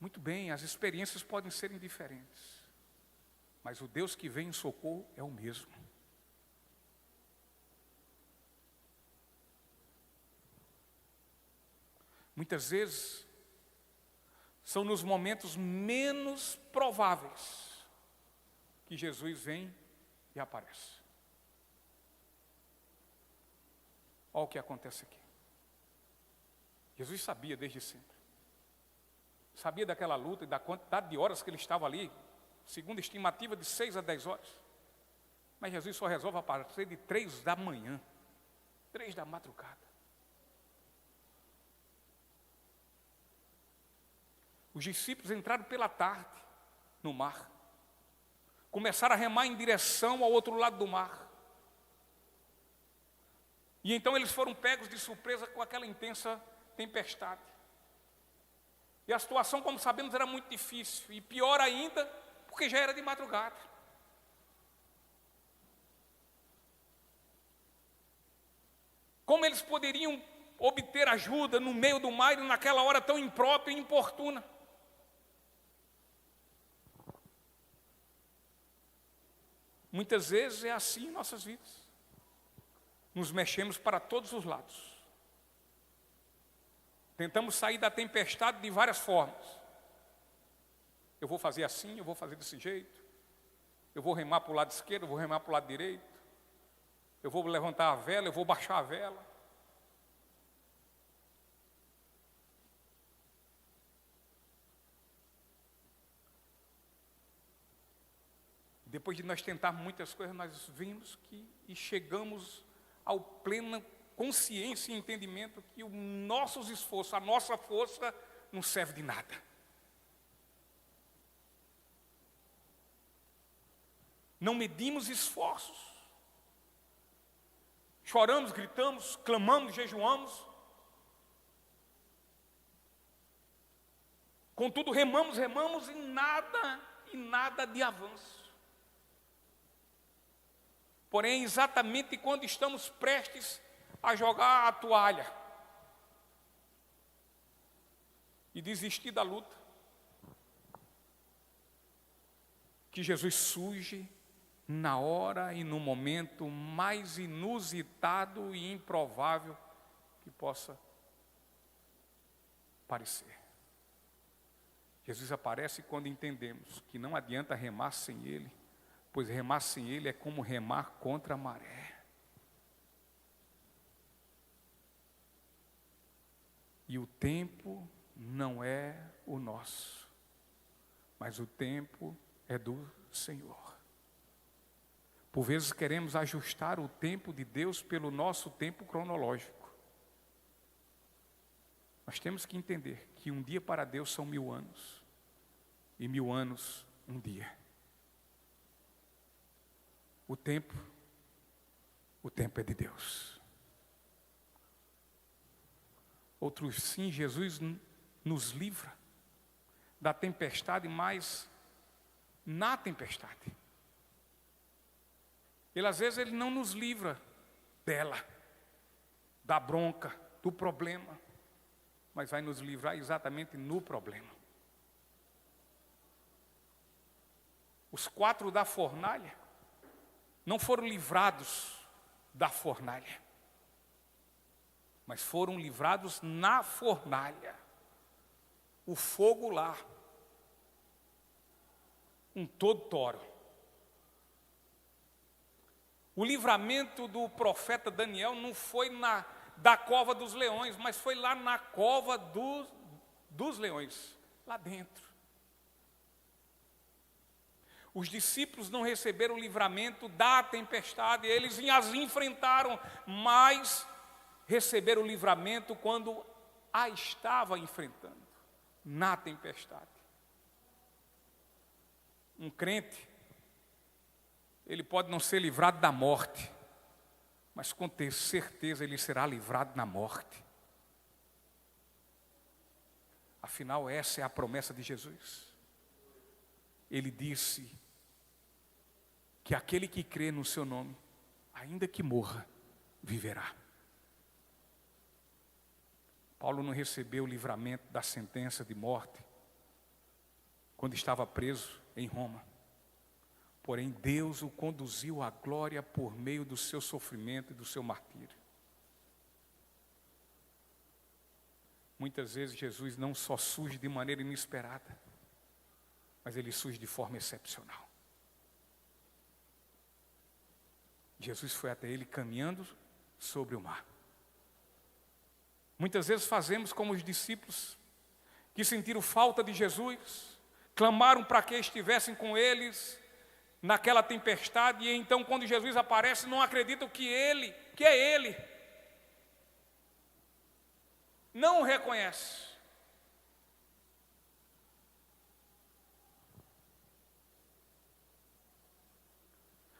Muito bem, as experiências podem serem diferentes, mas o Deus que vem em socorro é o mesmo. Muitas vezes, são nos momentos menos prováveis que Jesus vem e aparece. Olha o que acontece aqui. Jesus sabia desde sempre. sabia daquela luta e da quantidade de horas que ele estava ali, segundo a estimativa de 6 a 10 horas. Mas Jesus só resolve a partir de 3 da manhã, 3 da madrugada. Os discípulos entraram pela tarde no mar. Começaram a remar em direção ao outro lado do mar. E então eles foram pegos de surpresa com aquela intensa tempestade. E a situação, como sabemos, era muito difícil. E pior ainda, porque já era de madrugada. Como eles poderiam obter ajuda no meio do mar e naquela hora tão imprópria e importuna? Muitas vezes é assim em nossas vidas. Nos mexemos para todos os lados. Tentamos sair da tempestade de várias formas. Eu vou fazer assim, eu vou fazer desse jeito. Eu vou remar para o lado esquerdo, eu vou remar para o lado direito. Eu vou levantar a vela, eu vou baixar a vela. Depois de nós tentarmos muitas coisas, nós vimos e chegamos ao plena consciência e entendimento que os nossos esforços, a nossa força, não serve de nada. Não medimos esforços. Choramos, gritamos, clamamos, jejuamos. Contudo, remamos e nada de avanço. Porém, exatamente quando estamos prestes a jogar a toalha e desistir da luta, que Jesus surge na hora e no momento mais inusitado e improvável que possa parecer. Jesus aparece quando entendemos que não adianta remar sem Ele, pois remar sem Ele é como remar contra a maré. E o tempo não é o nosso, mas o tempo é do Senhor. Por vezes queremos ajustar o tempo de Deus pelo nosso tempo cronológico. Nós temos que entender que um dia para Deus são 1000 anos, e 1000 anos um dia. O tempo é de Deus. Outros sim, Jesus nos livra da tempestade, mas na tempestade. Às vezes Ele não nos livra dela, da bronca, do problema, mas vai nos livrar exatamente no problema. Os 4 da fornalha não foram livrados da fornalha, mas foram livrados na fornalha. O fogo lá, um todo toro. O livramento do profeta Daniel não foi da cova dos leões, mas foi lá na cova dos leões, lá dentro. Os discípulos não receberam o livramento da tempestade, eles as enfrentaram, mas receberam o livramento quando a estava enfrentando, na tempestade. Um crente, ele pode não ser livrado da morte, mas com ter certeza ele será livrado na morte. Afinal, essa é a promessa de Jesus. Ele disse que aquele que crê no seu nome, ainda que morra, viverá. Paulo não recebeu o livramento da sentença de morte quando estava preso em Roma. Porém, Deus o conduziu à glória por meio do seu sofrimento e do seu martírio. Muitas vezes Jesus não só surge de maneira inesperada, mas Ele surge de forma excepcional. Jesus foi até Ele caminhando sobre o mar. Muitas vezes fazemos como os discípulos que sentiram falta de Jesus, clamaram para que estivessem com eles naquela tempestade, e então quando Jesus aparece, não acreditam que é Ele. Não o reconhece.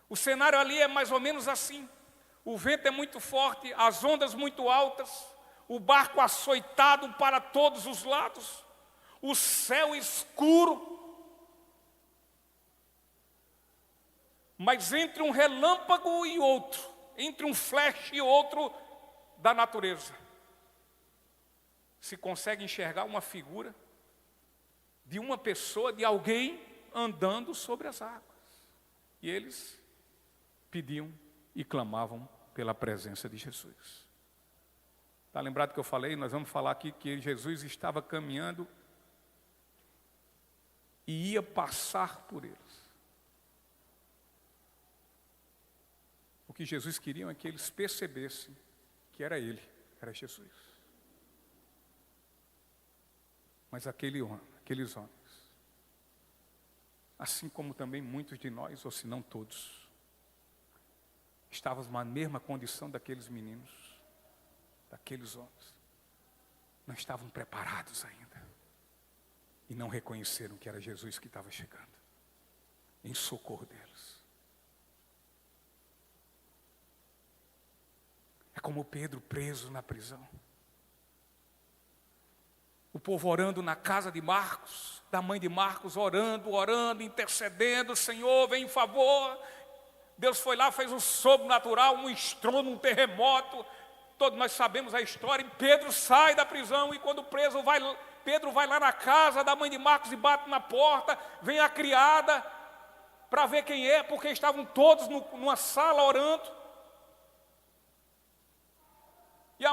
O cenário ali é mais ou menos assim. O vento é muito forte, as ondas muito altas, o barco açoitado para todos os lados, o céu escuro. Mas entre um relâmpago e outro, entre um flash e outro da natureza, se consegue enxergar uma figura de uma pessoa, de alguém andando sobre as águas. E eles pediam e clamavam pela presença de Jesus. Está lembrado que eu falei? Nós vamos falar aqui que Jesus estava caminhando e ia passar por eles. O que Jesus queria é que eles percebessem que era Ele, era Jesus. Mas aqueles homens, assim como também muitos de nós, ou se não todos, estávamos na mesma condição daqueles meninos, daqueles homens. Não estavam preparados ainda. E não reconheceram que era Jesus que estava chegando em socorro deles. É como Pedro preso na prisão. O povo orando na casa de Marcos, da mãe de Marcos, orando, intercedendo, Senhor, vem em favor. Deus foi lá, fez um sobrenatural, um estrondo, um terremoto. Todos nós sabemos a história. E Pedro sai da prisão e quando Pedro vai lá na casa da mãe de Marcos e bate na porta. Vem a criada para ver quem é, porque estavam todos numa sala orando. E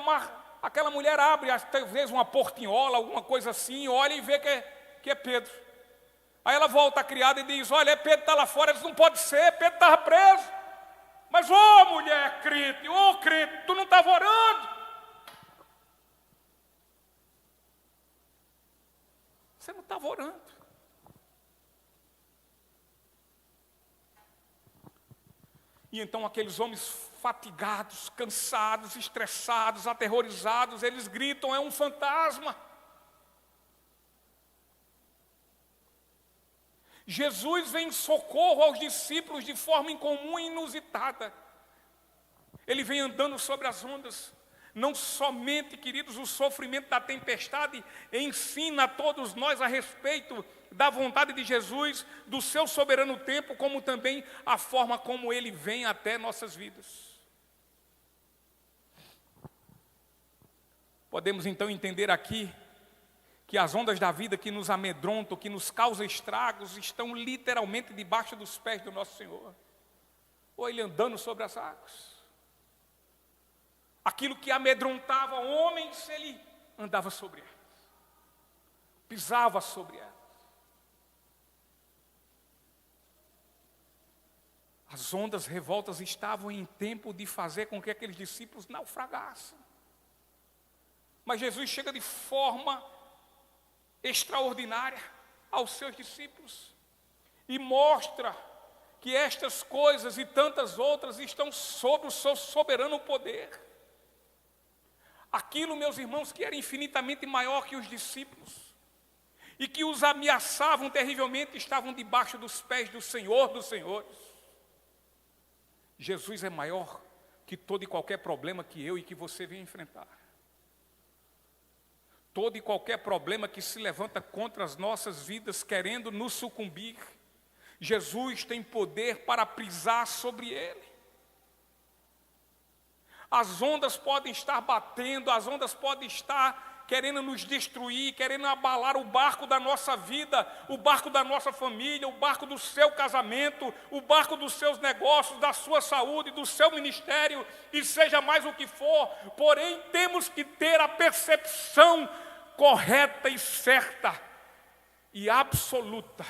aquela mulher abre, talvez uma portinhola, alguma coisa assim, olha e vê que é Pedro. Aí ela volta à criada e diz, olha, Pedro está lá fora. Eles não pode ser, Pedro estava preso. Mas, mulher crente, crente, tu não estava orando? Você não estava orando. E então aqueles homens fatigados, cansados, estressados, aterrorizados, eles gritam, é um fantasma. Jesus vem em socorro aos discípulos de forma incomum e inusitada. Ele vem andando sobre as ondas. Não somente, queridos, o sofrimento da tempestade ensina a todos nós a respeito da vontade de Jesus, do seu soberano tempo, como também a forma como Ele vem até nossas vidas. Podemos então entender aqui que as ondas da vida que nos amedrontam, que nos causam estragos, estão literalmente debaixo dos pés do nosso Senhor. Ou Ele andando sobre as águas. Aquilo que amedrontava homens, Ele andava sobre elas. Pisava sobre elas. As ondas revoltas estavam em tempo de fazer com que aqueles discípulos naufragassem. Mas Jesus chega de forma extraordinária aos seus discípulos e mostra que estas coisas e tantas outras estão sob o seu soberano poder. Aquilo, meus irmãos, que era infinitamente maior que os discípulos e que os ameaçavam terrivelmente, estavam debaixo dos pés do Senhor dos Senhores. Jesus é maior que todo e qualquer problema que eu e que você vem enfrentar. Todo e qualquer problema que se levanta contra as nossas vidas, querendo nos sucumbir, Jesus tem poder para pisar sobre ele. As ondas podem estar batendo, as ondas podem estar querendo nos destruir, querendo abalar o barco da nossa vida, o barco da nossa família, o barco do seu casamento, o barco dos seus negócios, da sua saúde, do seu ministério, e seja mais o que for. Porém, temos que ter a percepção correta e certa e absoluta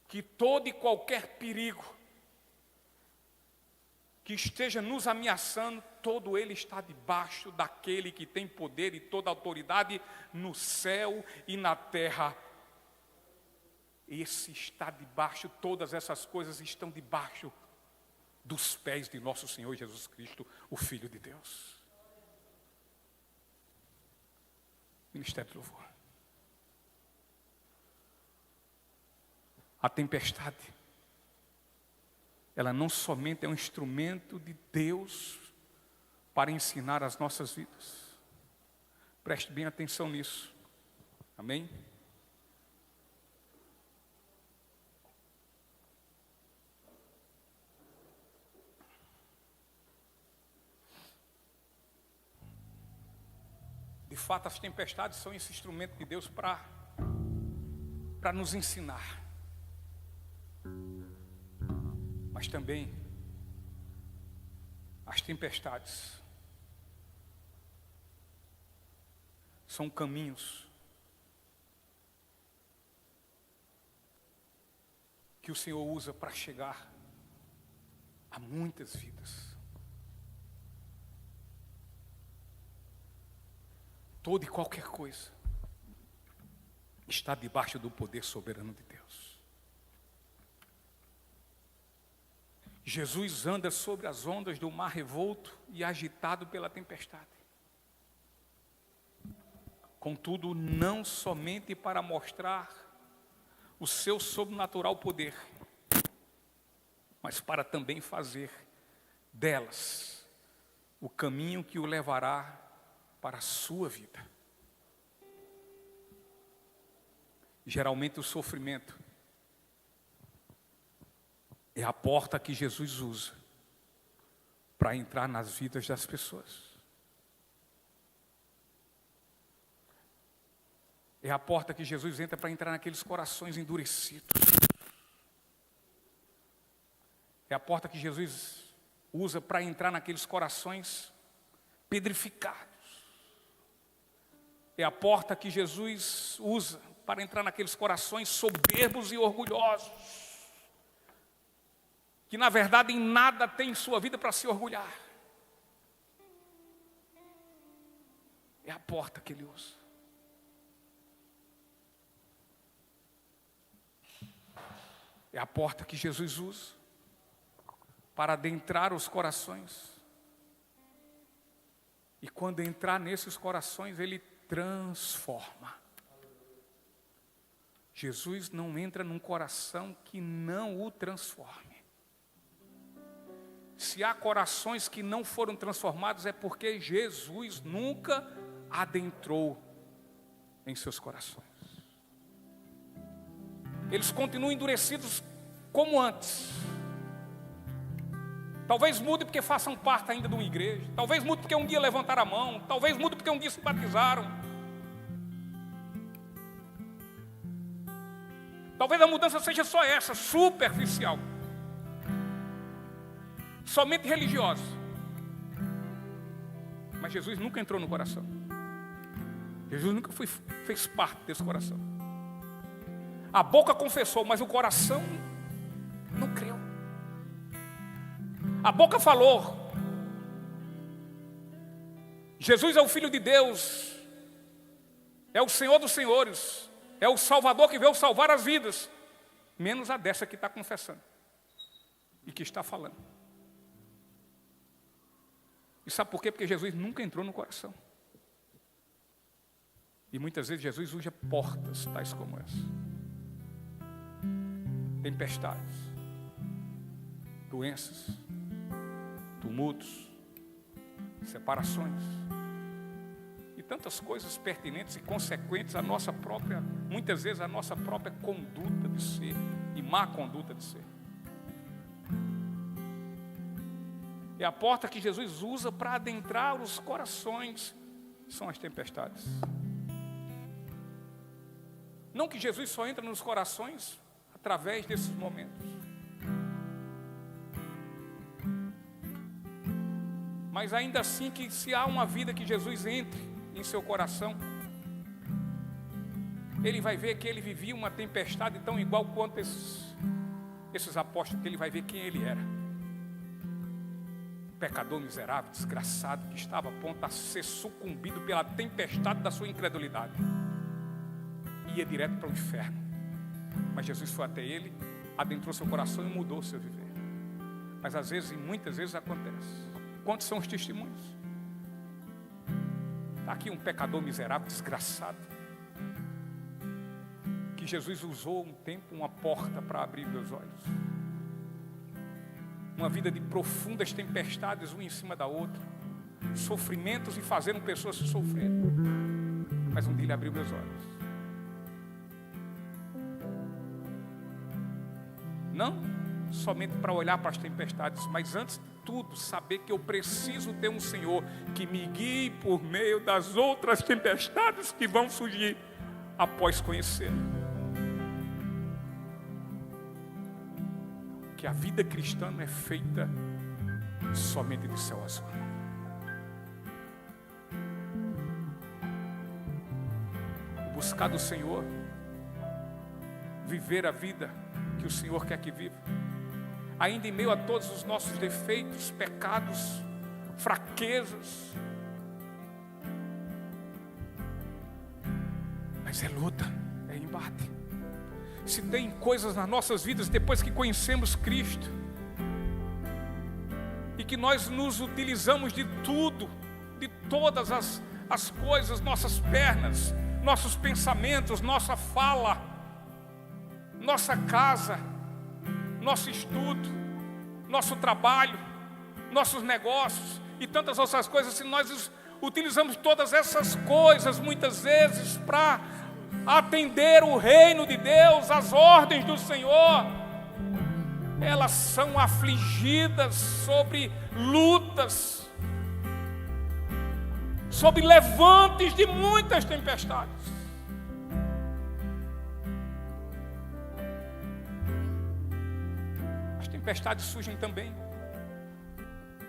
que todo e qualquer perigo que esteja nos ameaçando, todo ele está debaixo daquele que tem poder e toda autoridade no céu e na terra. Esse está debaixo, todas essas coisas estão debaixo dos pés de nosso Senhor Jesus Cristo, o Filho de Deus. Ministério do Louvor. A tempestade, ela não somente é um instrumento de Deus para ensinar as nossas vidas. Preste bem atenção nisso. Amém? De fato, as tempestades são esse instrumento de Deus para nos ensinar. Mas também, as tempestades são caminhos que o Senhor usa para chegar a muitas vidas. Toda e qualquer coisa está debaixo do poder soberano de Deus. Jesus anda sobre as ondas do mar revolto e agitado pela tempestade. Contudo, não somente para mostrar o seu sobrenatural poder, mas para também fazer delas o caminho que o levará para a sua vida. Geralmente o sofrimento é a porta que Jesus usa para entrar nas vidas das pessoas. É a porta que Jesus entra para entrar naqueles corações endurecidos. É a porta que Jesus usa para entrar naqueles corações pedrificados. É a porta que Jesus usa para entrar naqueles corações soberbos e orgulhosos, que na verdade em nada tem em sua vida para se orgulhar. É a porta que ele usa. É a porta que Jesus usa para adentrar os corações. E quando entrar nesses corações, ele transforma. Jesus não entra num coração que não o transforme. Se há corações que não foram transformados, é porque Jesus nunca adentrou em seus corações. Eles continuam endurecidos como antes. Talvez mude porque façam parte ainda de uma igreja. Talvez mude porque um dia levantaram a mão. Talvez mude porque um dia se batizaram. Talvez a mudança seja só essa, superficial. Somente religiosa. Mas Jesus nunca entrou no coração. Jesus nunca fez parte desse coração. A boca confessou, mas o coração não creu. A boca falou: Jesus é o Filho de Deus, é o Senhor dos senhores, é o Salvador que veio salvar as vidas, menos a dessa que está confessando e que está falando. E sabe por quê? Porque Jesus nunca entrou no coração. E muitas vezes Jesus usa portas tais como essa. Tempestades, doenças, tumultos, separações e tantas coisas pertinentes e consequentes à nossa própria, muitas vezes à nossa própria conduta de ser e má conduta de ser. É a porta que Jesus usa para adentrar os corações, são as tempestades. Não que Jesus só entra nos corações através desses momentos. Mas ainda assim que se há uma vida que Jesus entre em seu coração, ele vai ver que ele vivia uma tempestade tão igual quanto esses apóstolos, que ele vai ver quem ele era. pecador miserável, desgraçado, que estava a ponto a ser sucumbido pela tempestade da sua incredulidade. Ia direto para o inferno. Mas Jesus foi até ele, adentrou seu coração e mudou o seu viver. Mas às vezes, e muitas vezes acontece. Quantos são os testemunhos? Está aqui um pecador miserável, desgraçado, que Jesus usou um tempo, uma porta para abrir meus olhos. Uma vida de profundas tempestades, uma em cima da outra, sofrimentos e fazendo pessoas se sofrerem. Mas um dia ele abriu meus olhos. Não somente para olhar para as tempestades, mas antes de tudo, saber que eu preciso ter um Senhor que me guie por meio das outras tempestades que vão surgir após conhecê-lo. Que a vida cristã não é feita somente de céu azul. Buscar do Senhor, viver a vida que o Senhor quer que viva, ainda em meio a todos os nossos defeitos, pecados, fraquezas. Mas é luta, é embate. Se tem coisas nas nossas vidas depois que conhecemos Cristo e que nós nos utilizamos de tudo, de todas as coisas, nossas pernas, nossos pensamentos, nossa fala, nossa casa, nosso estudo, nosso trabalho, nossos negócios e tantas outras coisas, se nós utilizamos todas essas coisas muitas vezes para atender o reino de Deus, as ordens do Senhor, elas são afligidas sobre lutas, sobre levantes de muitas tempestades. As tempestades surgem também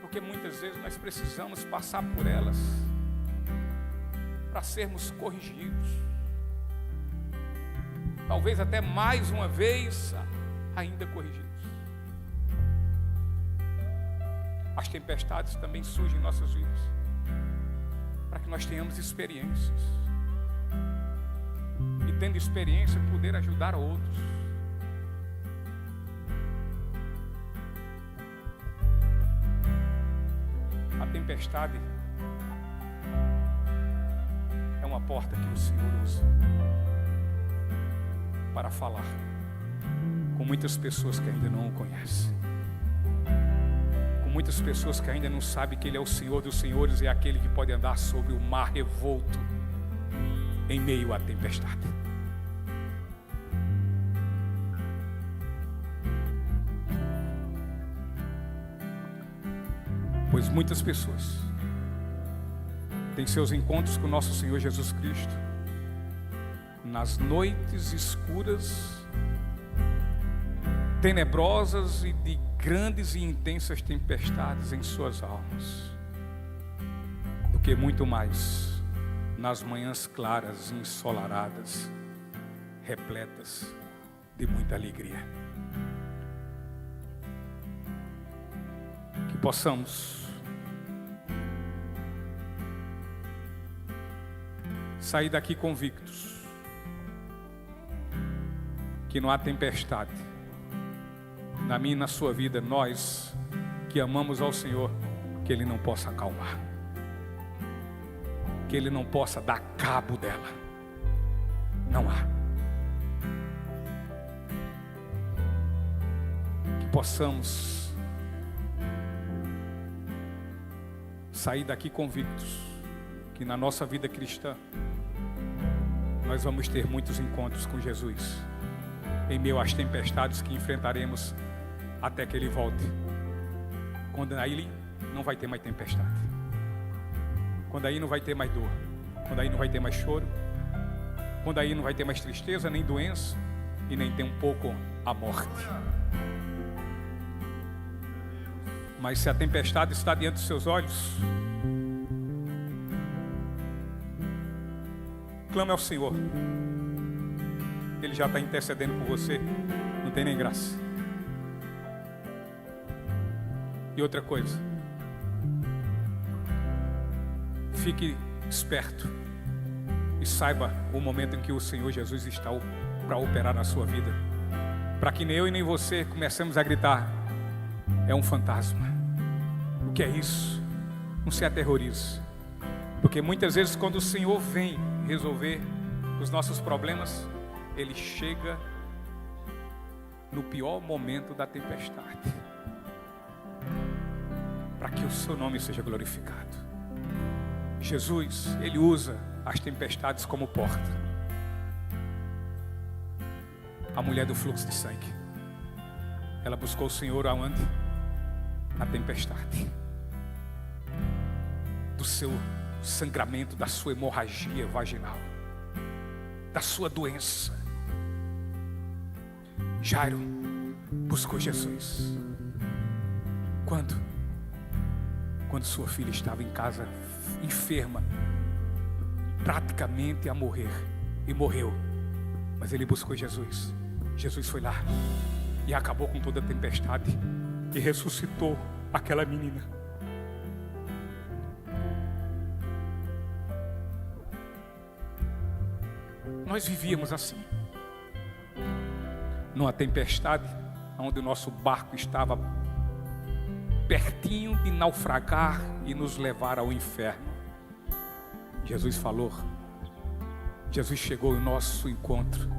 porque muitas vezes nós precisamos passar por elas para sermos corrigidos. Talvez até mais uma vez ainda corrigidos. As tempestades também surgem em nossas vidas para que nós tenhamos experiências e, tendo experiência, poder ajudar a outros. A tempestade é uma porta que o Senhor usa para falar com muitas pessoas que ainda não o conhecem, com muitas pessoas que ainda não sabem que Ele é o Senhor dos Senhores e é aquele que pode andar sobre o mar revolto em meio à tempestade. Pois muitas pessoas têm seus encontros com nosso Senhor Jesus Cristo nas noites escuras, tenebrosas e de grandes e intensas tempestades em suas almas, do que muito mais nas manhãs claras e ensolaradas, repletas de muita alegria. Que possamos sair daqui convictos que não há tempestade na minha e na sua vida, nós que amamos ao Senhor, que Ele não possa acalmar, que Ele não possa dar cabo dela. Não há. Que possamos sair daqui convictos que na nossa vida cristã nós vamos ter muitos encontros com Jesus em meio às tempestades que enfrentaremos até que Ele volte. Quando aí não vai ter mais tempestade, quando aí não vai ter mais dor, quando aí não vai ter mais choro, quando aí não vai ter mais tristeza, nem doença e nem tem um pouco a morte. Mas se a tempestade está diante dos seus olhos, clame ao Senhor. Ele já está intercedendo por você. Não tem nem graça. E outra coisa, Fique esperto e saiba o momento em que o Senhor Jesus está para operar na sua vida, para que nem eu e nem você comecemos a gritar: é um fantasma. O que é isso? Não se aterrorize, porque muitas vezes quando o Senhor vem resolver os nossos problemas, Ele chega no pior momento da tempestade, para que o seu nome seja glorificado. Jesus, Ele usa as tempestades como porta. A mulher do fluxo de sangue, ela buscou o Senhor aonde? Na tempestade do seu sangramento, da sua hemorragia vaginal, da sua doença. Jairo buscou Jesus. Quando sua filha estava em casa enferma, praticamente a morrer, e morreu. Mas ele buscou Jesus. Jesus foi lá e acabou com toda a tempestade e ressuscitou aquela menina. Nós vivíamos assim, numa tempestade onde o nosso barco estava pertinho de naufragar e nos levar ao inferno. Jesus falou, Jesus chegou ao nosso encontro,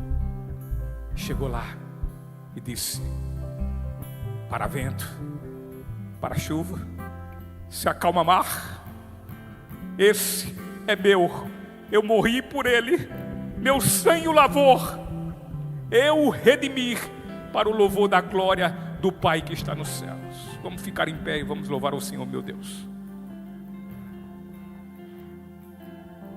chegou lá e disse: para vento, para chuva, se acalma mar, esse é meu, eu morri por ele, meu sangue o lavou, eu o redimi para o louvor da glória do Pai que está nos céus. Vamos ficar em pé e vamos louvar o Senhor, meu Deus.